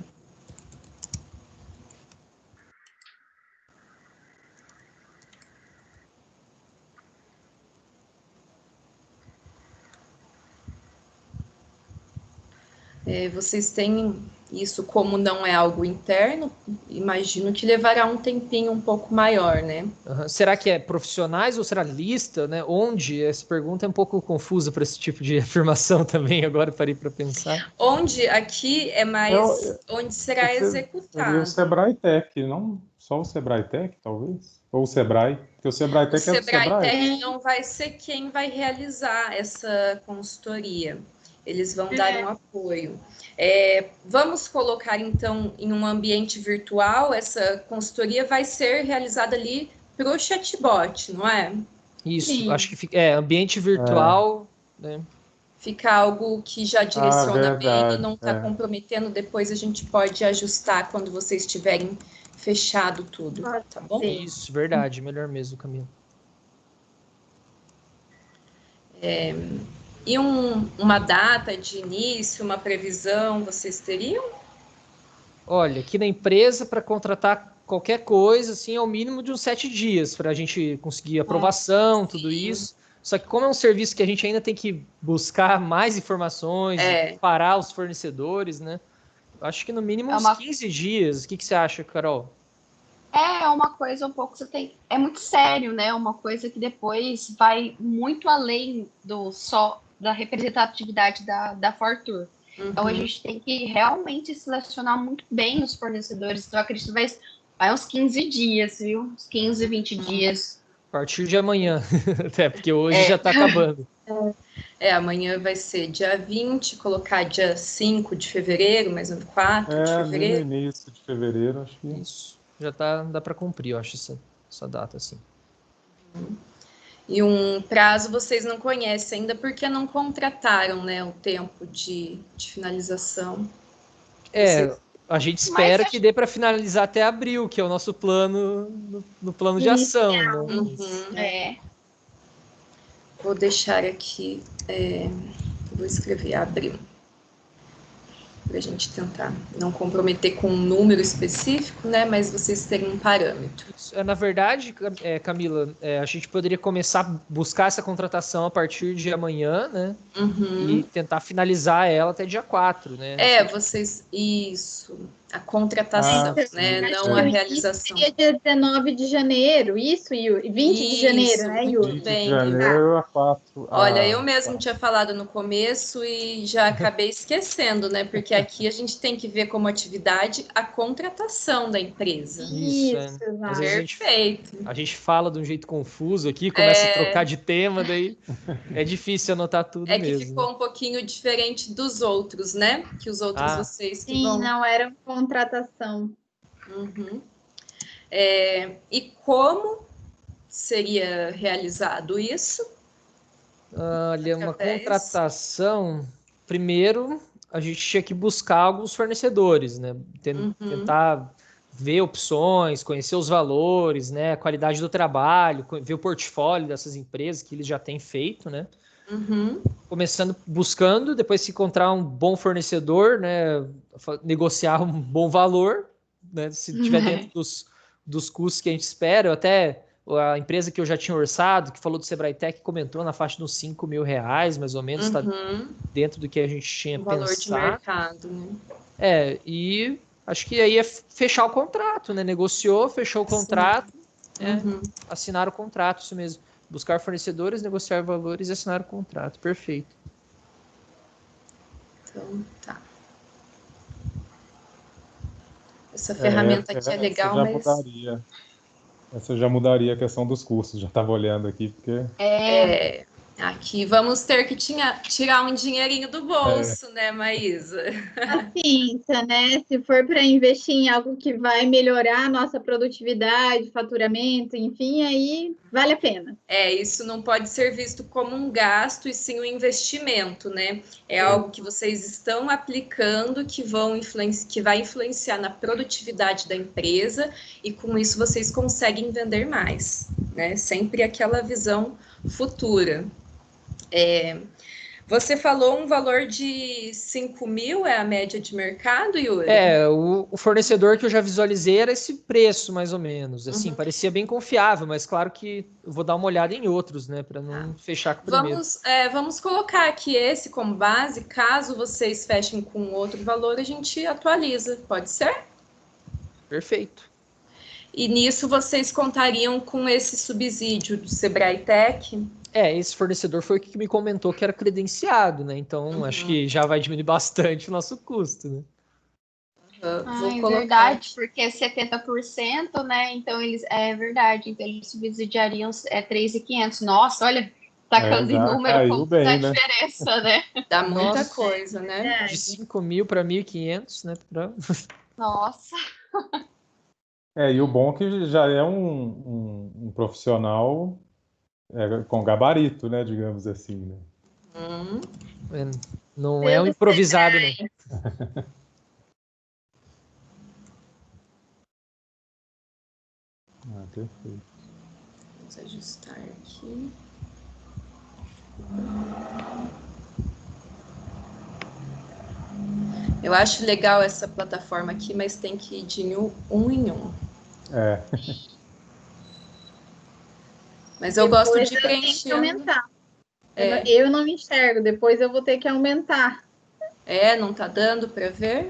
Vocês têm isso, como não é algo interno, imagino que levará um tempinho um pouco maior, né?
Será que é profissionais ou será lista, né? Onde? Essa pergunta é um pouco confusa para esse tipo de afirmação também, agora parei para pensar.
Onde? Aqui é mais onde será executado.
Seria o Sebrae Tech, não só o Sebrae Tech, talvez? Ou o Sebrae? Porque o Sebrae Tech é do Sebrae.
O Sebrae Tech não vai ser quem vai realizar essa consultoria. Eles vão dar um apoio. Vamos colocar, então, em um ambiente virtual, essa consultoria vai ser realizada ali para o chatbot, não é?
Isso, sim. Acho que fica, ambiente virtual, né?
Fica algo que já direciona bem e não está comprometendo. Depois a gente pode ajustar quando vocês tiverem fechado tudo, tá bom?
Isso, verdade, melhor mesmo, Camila.
E uma data de início, uma previsão, vocês teriam?
Olha, aqui na empresa, para contratar qualquer coisa, assim, é o mínimo de uns 7 dias para a gente conseguir aprovação, tudo isso. Só que como é um serviço que a gente ainda tem que buscar mais informações, parar os fornecedores, né? acho que no mínimo uns 15 dias. O que você acha, Carol?
É uma coisa um pouco, é muito sério, né? Uma coisa que depois vai muito além da representatividade da Fortur. Então a gente tem que realmente selecionar muito bem os fornecedores. Então eu acredito que vai uns 15 dias, viu? Uns 15, 20 dias.
A partir de amanhã, até porque hoje já está acabando.
Amanhã vai ser dia 20, colocar dia 5 de fevereiro, mais um 4 de fevereiro.
No início de fevereiro, acho que...
Isso, já dá para cumprir, eu acho, essa data, assim.
E um prazo vocês não conhecem ainda, porque não contrataram, né, o tempo de finalização.
A gente espera que dê para finalizar até abril, que é o nosso plano, no plano de ação. Né?
Vou deixar aqui, vou escrever abril, para a gente tentar não comprometer com um número específico, né? Mas vocês terem um parâmetro.
Na verdade, Camila, a gente poderia começar a buscar essa contratação a partir de amanhã, né? E tentar finalizar ela até dia 4, né?
Isso. A contratação, né? Não a realização.
Seria dia 19 de janeiro, isso, Yuri? 20 de janeiro, né, Yuri?
20 de janeiro a 4.
Olha, eu mesmo tinha falado no começo e já acabei esquecendo, né? Porque aqui a gente tem que ver como atividade a contratação da empresa.
Isso,
Perfeito.
A gente fala de um jeito confuso aqui, começa a trocar de tema, daí é difícil anotar tudo mesmo.
É que ficou um pouquinho diferente dos outros, né? Que os outros vocês que vão...
Sim, não era contratação.
E como seria realizado isso?
Olha, uma contratação... Primeiro, a gente tinha que buscar alguns fornecedores, né? Tentar ver opções, conhecer os valores, né? A qualidade do trabalho, ver o portfólio dessas empresas que eles já têm feito, né? Começando buscando, depois se encontrar um bom fornecedor, né? Negociar um bom valor, né? Se tiver dentro dos custos que a gente espera. Até a empresa que eu já tinha orçado, que falou do Sebrae Tech, comentou na faixa de uns R$5.000, mais ou menos, está dentro do que a gente tinha pensado.
Valor de mercado, né?
E acho que aí é fechar o contrato, né? Negociou, fechou o contrato, assinar o contrato, isso mesmo. Buscar fornecedores, negociar valores e assinar o contrato. Perfeito.
Então, tá. Essa ferramenta aqui é legal, mas...
Essa já mudaria a questão dos custos. Já estava olhando aqui, porque...
Aqui vamos ter que tirar um dinheirinho do bolso, né, Maísa?
Paciência, né? Se for para investir em algo que vai melhorar a nossa produtividade, faturamento, enfim, aí vale a pena.
Isso não pode ser visto como um gasto e sim um investimento, né? Algo que vocês estão aplicando que vai influenciar na produtividade da empresa e com isso vocês conseguem vender mais, né? Sempre aquela visão futura. Você falou um valor de 5.000, é a média de mercado, Yuri?
O fornecedor que eu já visualizei era esse preço, mais ou menos. Assim, parecia bem confiável, mas claro que eu vou dar uma olhada em outros, né? Para não fechar com o primeiro.
Vamos colocar aqui esse como base. Caso vocês fechem com outro valor, a gente atualiza. Pode ser?
Perfeito.
E nisso vocês contariam com esse subsídio do Sebrae Tech?
Esse fornecedor foi o que me comentou que era credenciado, né? Então, acho que já vai diminuir bastante o nosso custo, né?
Verdade, porque é 70%, né? Então, é verdade. Então, eles subsidiariam 3.500. Nossa, olha, tacando em número, como dá diferença, né?
Dá muita coisa, né?
De 5.000 para 1.500, né?
Nossa!
E o bom é que já é um profissional... com gabarito, né, digamos assim, né?
Não é um improvisado, né?
Perfeito.
Vamos ajustar aqui. Eu acho legal essa plataforma aqui, mas tem que ir de um em um. Mas eu gosto de preencher.
Tenho que aumentar. Eu não me enxergo, depois eu vou ter que aumentar.
Não tá dando para ver?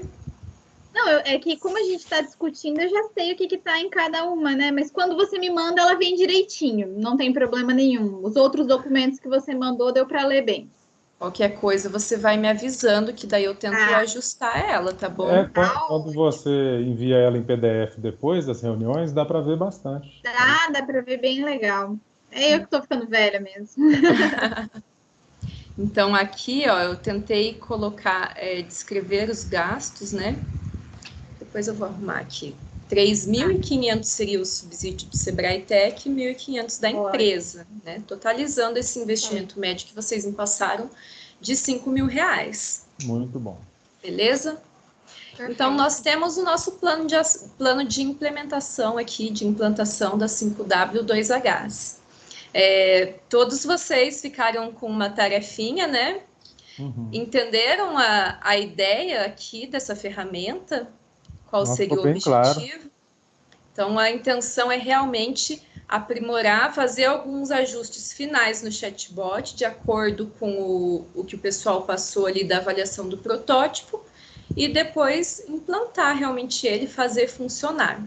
Não, é que como a gente está discutindo, eu já sei o que está em cada uma, né? Mas quando você me manda, ela vem direitinho, não tem problema nenhum. Os outros documentos que você mandou, deu para ler bem.
Qualquer coisa, você vai me avisando, que daí eu tento ajustar ela, tá bom?
Quando você envia ela em PDF depois das reuniões, dá para ver bastante.
Dá para ver bem legal. É eu que estou ficando velha mesmo.
Então, aqui, ó, eu tentei colocar, descrever os gastos, né? Depois eu vou arrumar aqui. 3.500 seria o subsídio do Sebrae Tech e 1.500 da empresa, né? Totalizando esse investimento médio que vocês me passaram de R$5.000.
Muito bom.
Beleza? Perfeito. Então, nós temos o nosso plano de implementação aqui, de implantação da 5W2Hs. Todos vocês ficaram com uma tarefinha, né?
Uhum.
Entenderam a ideia aqui dessa ferramenta? Qual seria o objetivo?
Claro.
Então, a intenção é realmente aprimorar, fazer alguns ajustes finais no chatbot, de acordo com o que o pessoal passou ali da avaliação do protótipo, e depois implantar realmente ele, fazer funcionar.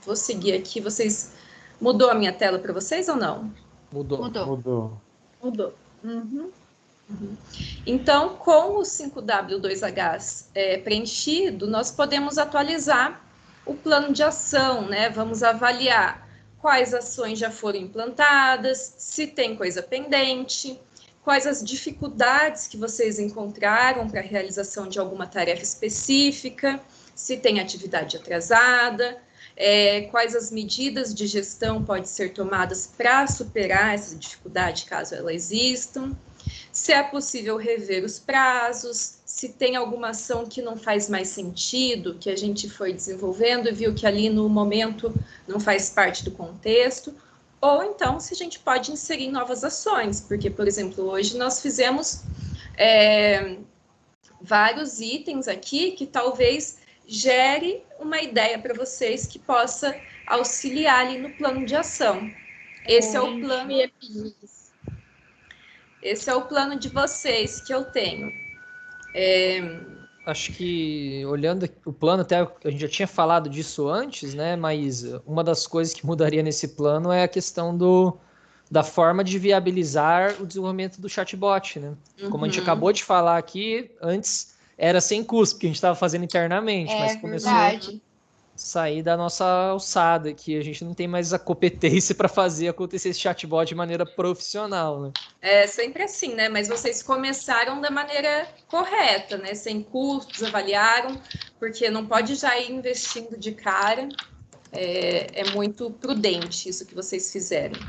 Vou seguir aqui, Mudou a minha tela para vocês ou não?
Mudou.
Uhum.
Então, com o 5W2Hs preenchido, nós podemos atualizar o plano de ação, né? Vamos avaliar quais ações já foram implantadas, se tem coisa pendente, quais as dificuldades que vocês encontraram para a realização de alguma tarefa específica, se tem atividade atrasada, quais as medidas de gestão podem ser tomadas para superar essa dificuldade, caso ela exista, se é possível rever os prazos, se tem alguma ação que não faz mais sentido, que a gente foi desenvolvendo e viu que ali no momento não faz parte do contexto, ou então se a gente pode inserir novas ações, porque, por exemplo, hoje nós fizemos vários itens aqui que talvez gere uma ideia para vocês que possa auxiliar ali no plano de ação. Esse é o plano. Esse é o plano de vocês que eu tenho.
Acho que, olhando o plano, até a gente já tinha falado disso antes, né? Mas uma das coisas que mudaria nesse plano é a questão da forma de viabilizar o desenvolvimento do chatbot, né? Como a gente acabou de falar aqui, antes era sem custo, porque a gente estava fazendo internamente, mas começou a sair da nossa alçada, que a gente não tem mais a competência para fazer acontecer esse chatbot de maneira profissional, né?
É sempre assim, né? Mas vocês começaram da maneira correta, né? Sem custos, avaliaram, porque não pode já ir investindo de cara. É muito prudente isso que vocês fizeram.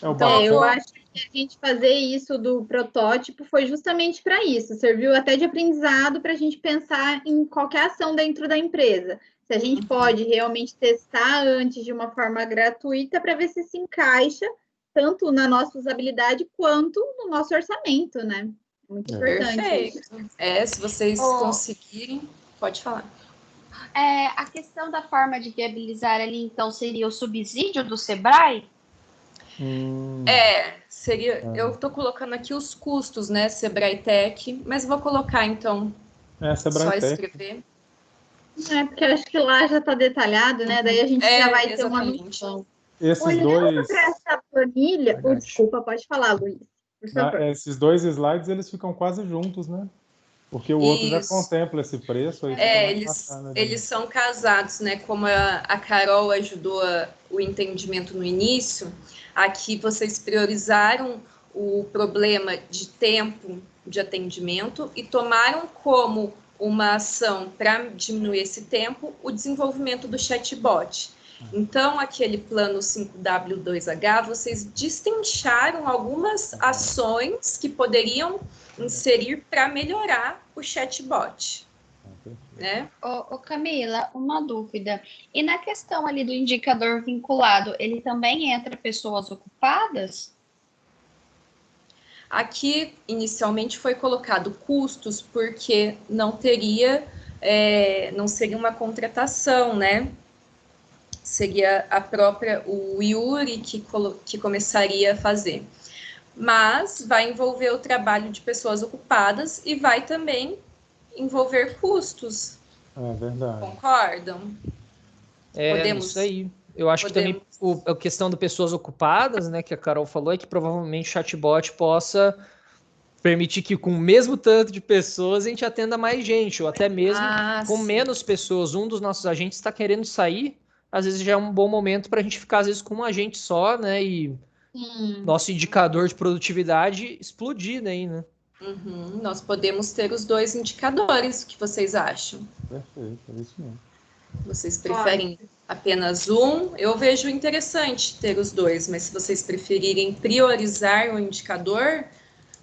Então, eu acho que a gente fazer isso do protótipo foi justamente para isso. Serviu até de aprendizado para a gente pensar em qualquer ação dentro da empresa. Se a gente pode realmente testar antes de uma forma gratuita para ver se encaixa tanto na nossa usabilidade quanto no nosso orçamento, né? Muito importante.
Perfeito. Se vocês conseguirem, pode falar.
A questão da forma de viabilizar ali, então, seria o subsídio do Sebrae?
Seria. Eu estou colocando aqui os custos, né? Sebrae Tech, mas vou colocar, então,
Sebrae
só escrever.
Porque eu acho que lá já está detalhado, né? Daí a gente já vai ter uma noção. Olhando para essa planilha... desculpa, pode falar, Luiz. Por favor.
Esses dois slides, eles ficam quase juntos, né? Porque o outro já contempla esse preço. Aí
eles são casados, né? Como a Carol ajudou o entendimento no início, aqui vocês priorizaram o problema de tempo de atendimento e tomaram como uma ação para diminuir esse tempo, o desenvolvimento do chatbot. Então, aquele plano 5W2H, vocês destrincharam algumas ações que poderiam inserir para melhorar o chatbot. Né?
Camila, uma dúvida. E na questão ali do indicador vinculado, ele também entra pessoas ocupadas?
Aqui, inicialmente, foi colocado custos, porque não seria uma contratação, né? Seria o Yuri que começaria a fazer. Mas vai envolver o trabalho de pessoas ocupadas e vai também envolver custos,
É verdade.
Concordam?
Isso aí. Eu acho que também a questão de pessoas ocupadas, né, que a Carol falou, é que provavelmente o chatbot possa permitir que com o mesmo tanto de pessoas a gente atenda mais gente, ou até mesmo com menos pessoas. Um dos nossos agentes está querendo sair, às vezes já é um bom momento para a gente ficar, às vezes, com um agente só, né, e nosso indicador de produtividade explodir daí, né?
Nós podemos ter os 2 indicadores, o que vocês acham?
Perfeito, é isso mesmo.
Vocês preferem apenas um? Eu vejo interessante ter os 2, mas se vocês preferirem priorizar o indicador,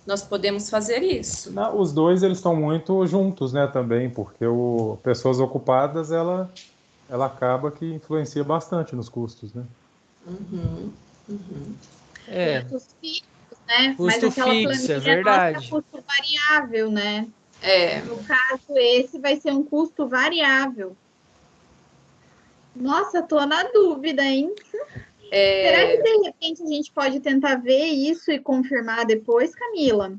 nós podemos fazer isso.
Não, os 2 eles estão muito juntos, né, também, porque pessoas ocupadas, ela acaba que influencia bastante nos custos, né?
Custos fixos, né?
Custo
mas aquela
fixo,
planilha
é verdade.
nossa é custo variável, né?
É.
No caso, esse vai ser um custo variável. Nossa, tô na dúvida, hein? Será que de repente a gente pode tentar ver isso e confirmar depois, Camila?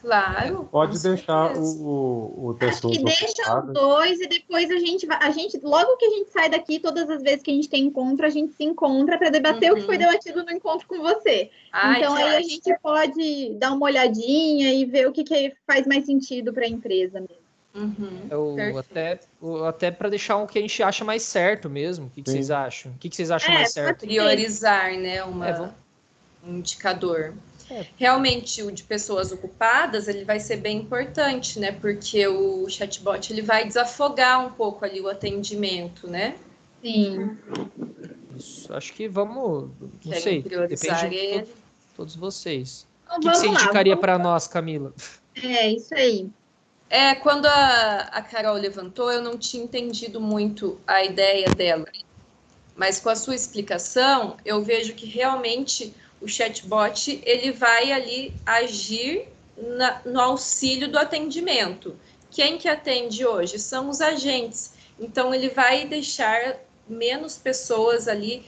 Claro.
Pode deixar o pessoal.
Acho que deixa os 2 e depois a gente logo que a gente sai daqui, todas as vezes que a gente tem encontro, a gente se encontra para debater o que foi debatido no encontro com você. Então aí a gente pode dar uma olhadinha e ver o que faz mais sentido para a empresa mesmo.
Até para deixar o que a gente acha mais certo mesmo. O que vocês acham? O que vocês acham mais certo?
Priorizar, né, um indicador. Realmente, o de pessoas ocupadas, ele vai ser bem importante, né? Porque o chatbot, ele vai desafogar um pouco ali o atendimento, né?
Sim.
Isso, acho que vamos... Não sei,
priorizar
depende de todos vocês.
Então,
o que você indicaria para nós, Camila?
Isso aí.
Quando a Carol levantou, eu não tinha entendido muito a ideia dela. Mas com a sua explicação, eu vejo que realmente o chatbot, ele vai ali agir no auxílio do atendimento. Quem que atende hoje? São os agentes. Então, ele vai deixar menos pessoas ali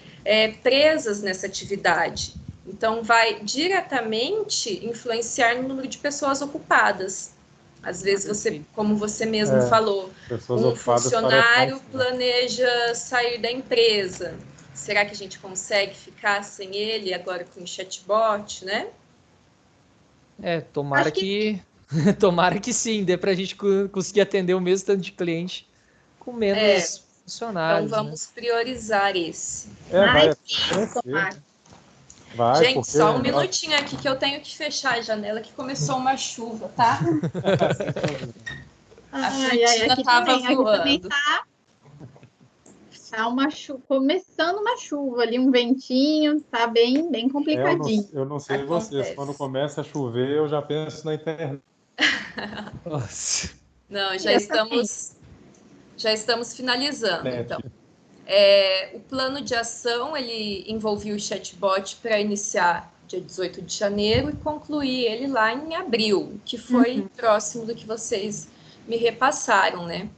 presas nessa atividade. Então, vai diretamente influenciar no número de pessoas ocupadas. Às vezes, você, como você mesmo falou, um funcionário planeja sair da empresa. Será que a gente consegue ficar sem ele agora com o chatbot, né?
Tomara que tomara que sim, dê para a gente conseguir atender o mesmo tanto de cliente com menos funcionários.
Então vamos priorizar esse. Gente, só um minutinho aqui que eu tenho que fechar a janela que começou uma chuva, tá? A cortina estava voando.
Tá começando uma chuva ali, um ventinho, tá bem complicadinho.
Eu não sei vocês, quando começa a chover, eu já penso na internet.
Nossa.
Não, já estamos finalizando, então. O plano de ação, ele envolvia o chatbot para iniciar dia 18 de janeiro e concluir ele lá em abril, que foi próximo do que vocês me repassaram, né?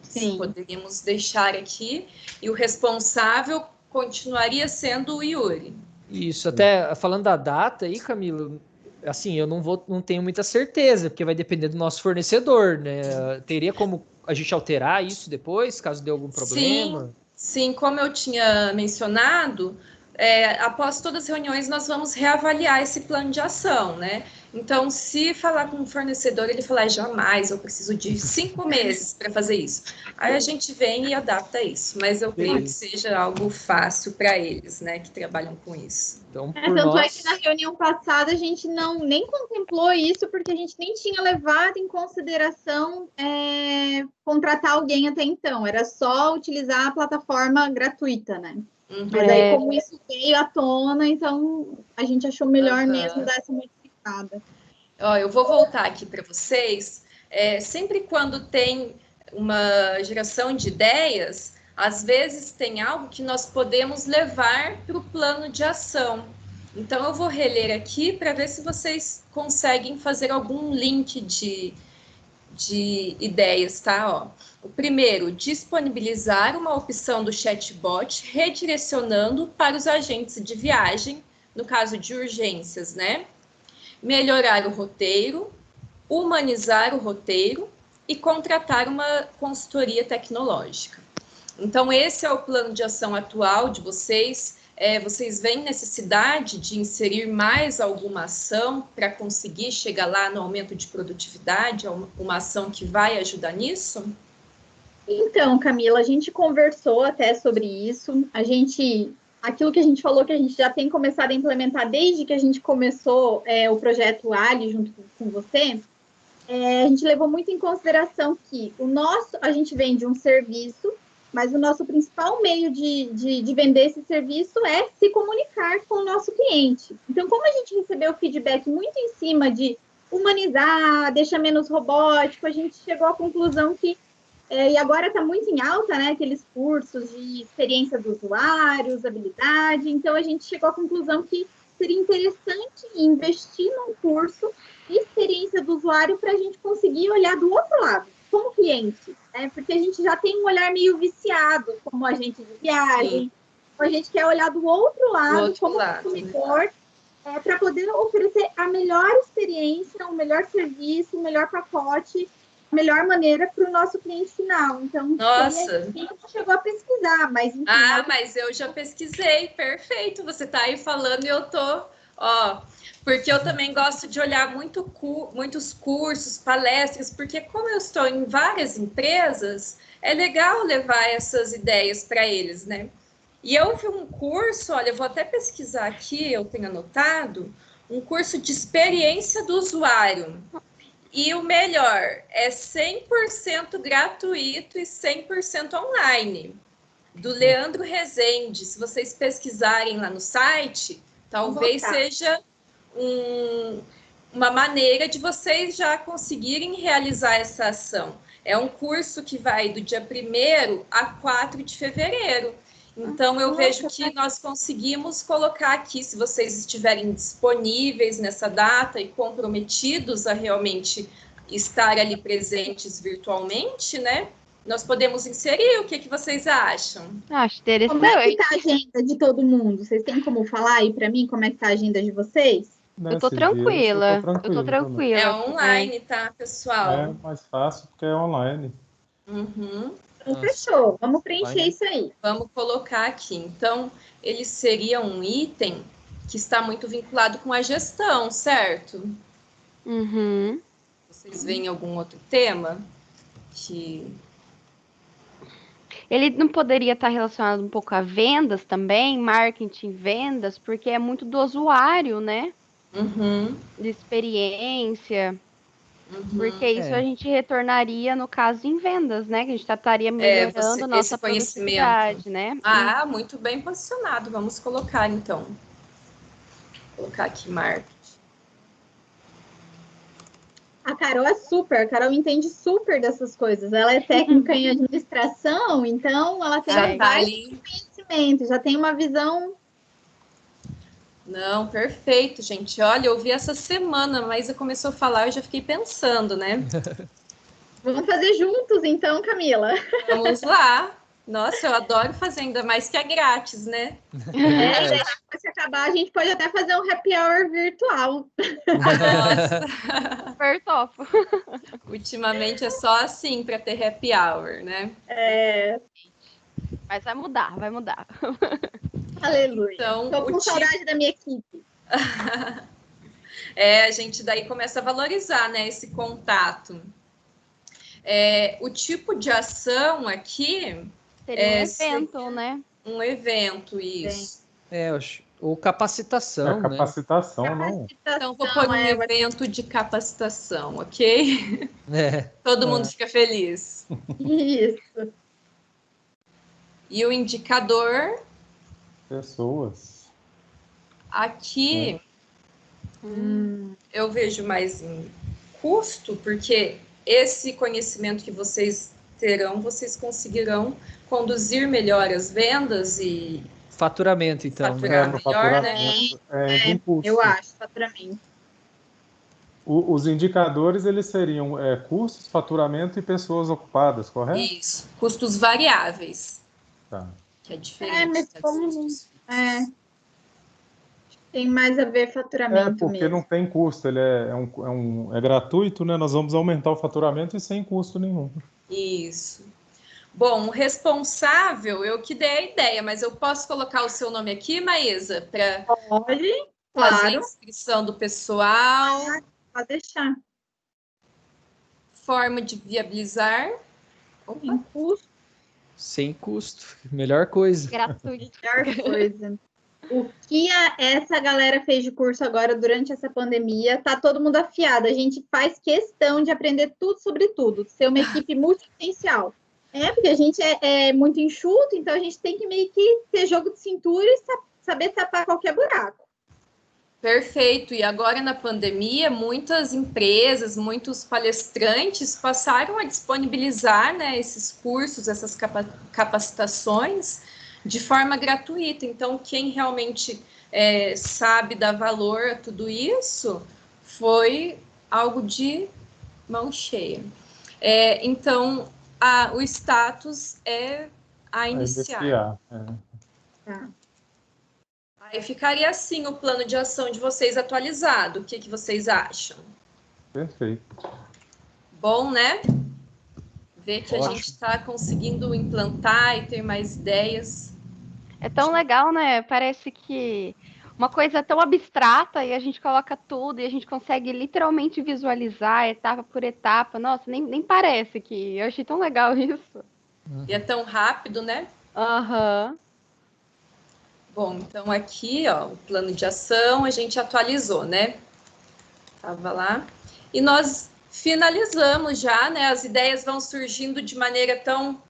Sim.
Poderíamos deixar aqui, e o responsável continuaria sendo o Yuri.
Isso, até falando da data aí, Camila, assim, eu não tenho muita certeza, porque vai depender do nosso fornecedor, né? Teria como a gente alterar isso depois, caso dê algum problema?
Sim, como eu tinha mencionado, após todas as reuniões nós vamos reavaliar esse plano de ação, né? Então, se falar com o fornecedor, ele falar, jamais, eu preciso de 5 meses para fazer isso. Aí a gente vem e adapta isso, mas eu creio que seja algo fácil para eles, né, que trabalham com isso.
Então,
tanto é que na reunião passada a gente nem contemplou isso, porque a gente nem tinha levado em consideração contratar alguém até então, era só utilizar a plataforma gratuita, né? Mas aí, como isso veio à tona, então a gente achou melhor mesmo dar essa modificada.
Eu vou voltar aqui para vocês. Sempre quando tem uma geração de ideias, às vezes tem algo que nós podemos levar para o plano de ação. Então, eu vou reler aqui para ver se vocês conseguem fazer algum link de ideias, tá? O primeiro, disponibilizar uma opção do chatbot redirecionando para os agentes de viagem, no caso de urgências, né? Melhorar o roteiro, humanizar o roteiro e contratar uma consultoria tecnológica. Então, esse é o plano de ação atual de vocês. Vocês veem necessidade de inserir mais alguma ação para conseguir chegar lá no aumento de produtividade, uma ação que vai ajudar nisso?
Então, Camila, a gente conversou até sobre isso. Aquilo que a gente falou que a gente já tem começado a implementar desde que a gente começou o projeto Ali junto com você, a gente levou muito em consideração que a gente vende um serviço, mas o nosso principal meio de vender esse serviço é se comunicar com o nosso cliente. Então, como a gente recebeu feedback muito em cima de humanizar, deixar menos robótico, a gente chegou à conclusão que, e agora está muito em alta, né, aqueles cursos de experiência do usuário, usabilidade, então a gente chegou à conclusão que seria interessante investir num curso de experiência do usuário para a gente conseguir olhar do outro lado, como cliente, né? Porque a gente já tem um olhar meio viciado como agente de viagem, a gente quer olhar do outro lado, como consumidor, para poder oferecer a melhor experiência, o melhor serviço, o melhor pacote, a melhor maneira para o nosso cliente final. Então,
nossa,
a gente chegou a pesquisar, mas enfim,
mas eu já pesquisei, perfeito. Você está aí falando e eu tô, porque eu também gosto de olhar muitos cursos, palestras, porque como eu estou em várias empresas, é legal levar essas ideias para eles, né? E eu vi um curso, olha, eu vou até pesquisar aqui, eu tenho anotado, um curso de experiência do usuário. E o melhor, é 100% gratuito e 100% online, do Leandro Rezende. Se vocês pesquisarem lá no site, talvez seja uma maneira de vocês já conseguirem realizar essa ação. É um curso que vai do dia 1º a 4 de fevereiro. Então, eu vejo que nós conseguimos colocar aqui, se vocês estiverem disponíveis nessa data e comprometidos a realmente estar ali presentes virtualmente, né? Nós podemos inserir. O que vocês acham?
Acho interessante.
Como é que tá a agenda de todo mundo? Vocês têm como falar aí para mim como é que tá a agenda de vocês?
Eu tô tranquila. Eu tô tranquila.
É online, tá, pessoal?
É mais fácil porque é online.
Uhum.
Então, fechou. Vamos preencher isso aí.
Vamos colocar aqui. Então, ele seria um item que está muito vinculado com a gestão, certo?
Uhum.
Vocês veem algum outro tema que...
Ele não poderia estar relacionado um pouco a vendas também, marketing, vendas, porque é muito do usuário, né?
Uhum.
De experiência. Porque isso a gente retornaria, no caso, em vendas, né? Que a gente estaria melhorando nossa produtividade, né?
Muito bem posicionado. Vamos colocar, então. Vou colocar aqui marketing.
A Carol é super, a Carol entende super dessas coisas. Ela é técnica em administração, então ela tem vários conhecimentos, já tem uma visão.
Não, perfeito, gente. Olha, eu vi essa semana, mas eu começou a falar, eu já fiquei pensando, né?
Vamos fazer juntos, então, Camila.
Vamos lá. Nossa, eu adoro fazer, ainda mais que é grátis, né?
Depois que acabar, a gente pode até fazer um happy hour virtual.
Nossa.
Super top.
Ultimamente é só assim para ter happy hour, né?
Mas vai mudar, vai mudar.
Aleluia.
Então,
tô com saudade da minha equipe.
A gente daí começa a valorizar, né, esse contato. O tipo de ação aqui...
Seria um evento, né?
Um evento, isso.
Ou capacitação,
capacitação,
né?
Não.
Então, vou pôr um evento de capacitação, ok? Todo mundo fica feliz.
Isso.
E o indicador...
Pessoas.
Aqui, eu vejo mais em custo, porque esse conhecimento que vocês terão, vocês conseguirão conduzir melhor as vendas e...
Faturamento, então.
Faturamento,
né? Eu acho, faturamento.
Os indicadores, eles seriam custos, faturamento e pessoas ocupadas, correto?
Isso, custos variáveis.
Tá.
Que é diferente.
Mas como... Tem mais a ver faturamento
porque
mesmo.
não tem custo, ele é gratuito, né? Nós vamos aumentar o faturamento e sem custo nenhum.
Isso. Bom, o responsável, eu que dei a ideia, mas eu posso colocar o seu nome aqui, Maísa, para
Pode,
fazer a
claro.
inscrição do pessoal.
Pode deixar.
Forma de viabilizar.
Sem custo.
Sem custo. Melhor coisa.
Gratuito.
Melhor coisa. O que essa galera fez de curso agora durante essa pandemia, tá todo mundo afiado. A gente faz questão de aprender tudo sobre tudo, ser uma equipe multipotencial. Porque a gente é muito enxuto, então a gente tem que meio que ter jogo de cintura e saber tapar qualquer buraco.
Perfeito. E agora na pandemia, muitas empresas, muitos palestrantes passaram a disponibilizar, né, esses cursos, essas capacitações de forma gratuita. Então, quem realmente sabe dar valor a tudo isso foi algo de mão cheia. Então, o status é a iniciar.
Tá.
Aí ficaria assim o plano de ação de vocês atualizado. O que vocês acham?
Perfeito.
Bom, né? Ver que a gente está conseguindo implantar e ter mais ideias.
É tão legal, né? Parece que uma coisa tão abstrata e a gente coloca tudo e a gente consegue literalmente visualizar etapa por etapa. Nossa, nem parece que... Eu achei tão legal isso.
E é tão rápido, né?
Aham.
Bom, então aqui, ó, o plano de ação a gente atualizou, né? Tava lá. E nós finalizamos já, né? As ideias vão surgindo de maneira tão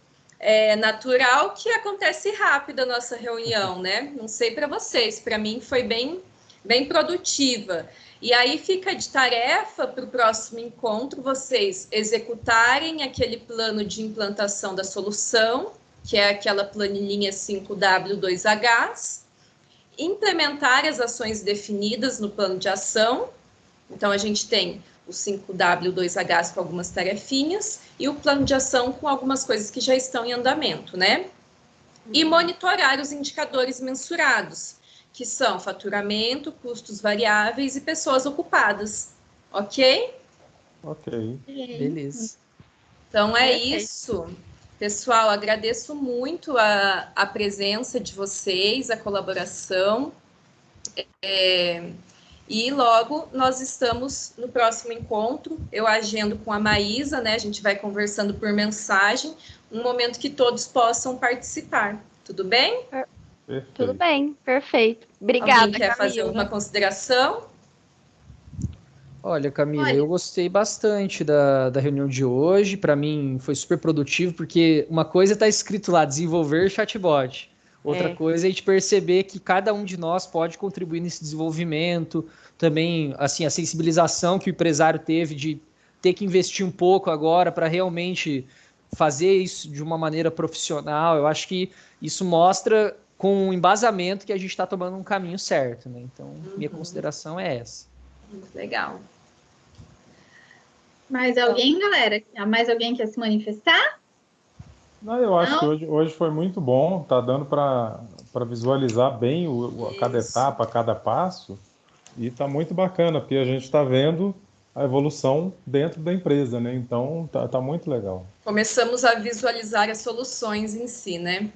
natural que acontece rápido a nossa reunião, né? Não sei para vocês, para mim foi bem produtiva. E aí fica de tarefa para o próximo encontro vocês executarem aquele plano de implantação da solução, que é aquela planilhinha 5W2Hs, implementar as ações definidas no plano de ação. Então, a gente tem o 5W2Hs com algumas tarefinhas e o plano de ação com algumas coisas que já estão em andamento, né? E monitorar os indicadores mensurados, que são faturamento, custos variáveis e pessoas ocupadas. Ok?
Ok.
Beleza.
Então, é isso. Pessoal, agradeço muito a presença de vocês, a colaboração. E logo nós estamos no próximo encontro. Eu agendo com a Maísa, né? A gente vai conversando por mensagem, um momento que todos possam participar. Tudo bem?
Perfeito.
Tudo bem, perfeito. Obrigada,
Alguém quer fazer alguma consideração?
Olha, Camila, eu gostei bastante da reunião de hoje. Para mim foi super produtivo, porque uma coisa está escrito lá, desenvolver chatbot. Outra coisa é a gente perceber que cada um de nós pode contribuir nesse desenvolvimento. Também, assim, a sensibilização que o empresário teve de ter que investir um pouco agora para realmente fazer isso de uma maneira profissional. Eu acho que isso mostra com um embasamento que a gente está tomando um caminho certo, né? Então, minha consideração é essa.
Muito legal.
Mais alguém, galera? Mais alguém quer se manifestar?
Não, eu acho que hoje foi muito bom. Tá dando para visualizar bem cada etapa, cada passo. E tá muito bacana, porque a gente está vendo a evolução dentro da empresa, né? Então, tá muito legal.
Começamos a visualizar as soluções em si, né?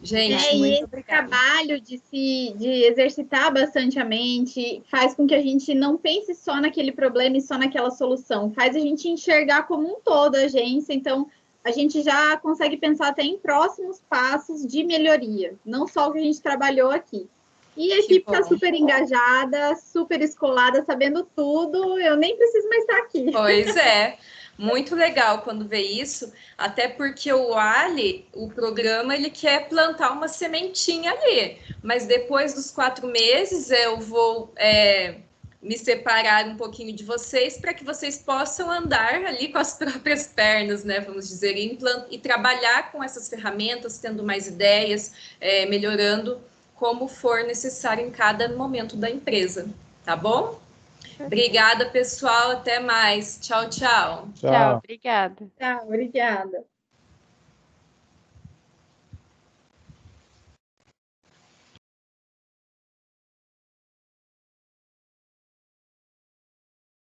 Gente, muito obrigada.
Esse trabalho de exercitar bastante a mente faz com que a gente não pense só naquele problema e só naquela solução. Faz a gente enxergar como um todo a agência. Então, a gente já consegue pensar até em próximos passos de melhoria. Não só o que a gente trabalhou aqui. E a equipe está super engajada, super escolada, sabendo tudo. Eu nem preciso mais estar aqui.
Pois é. Muito legal quando vê isso, até porque o Ali, o programa, ele quer plantar uma sementinha ali, mas depois dos 4 meses eu vou me separar um pouquinho de vocês para que vocês possam andar ali com as próprias pernas, né, vamos dizer, e trabalhar com essas ferramentas, tendo mais ideias, melhorando como for necessário em cada momento da empresa, tá bom? Obrigada, pessoal. Até mais. Tchau, tchau.
Tchau, obrigada.
Tchau, obrigada.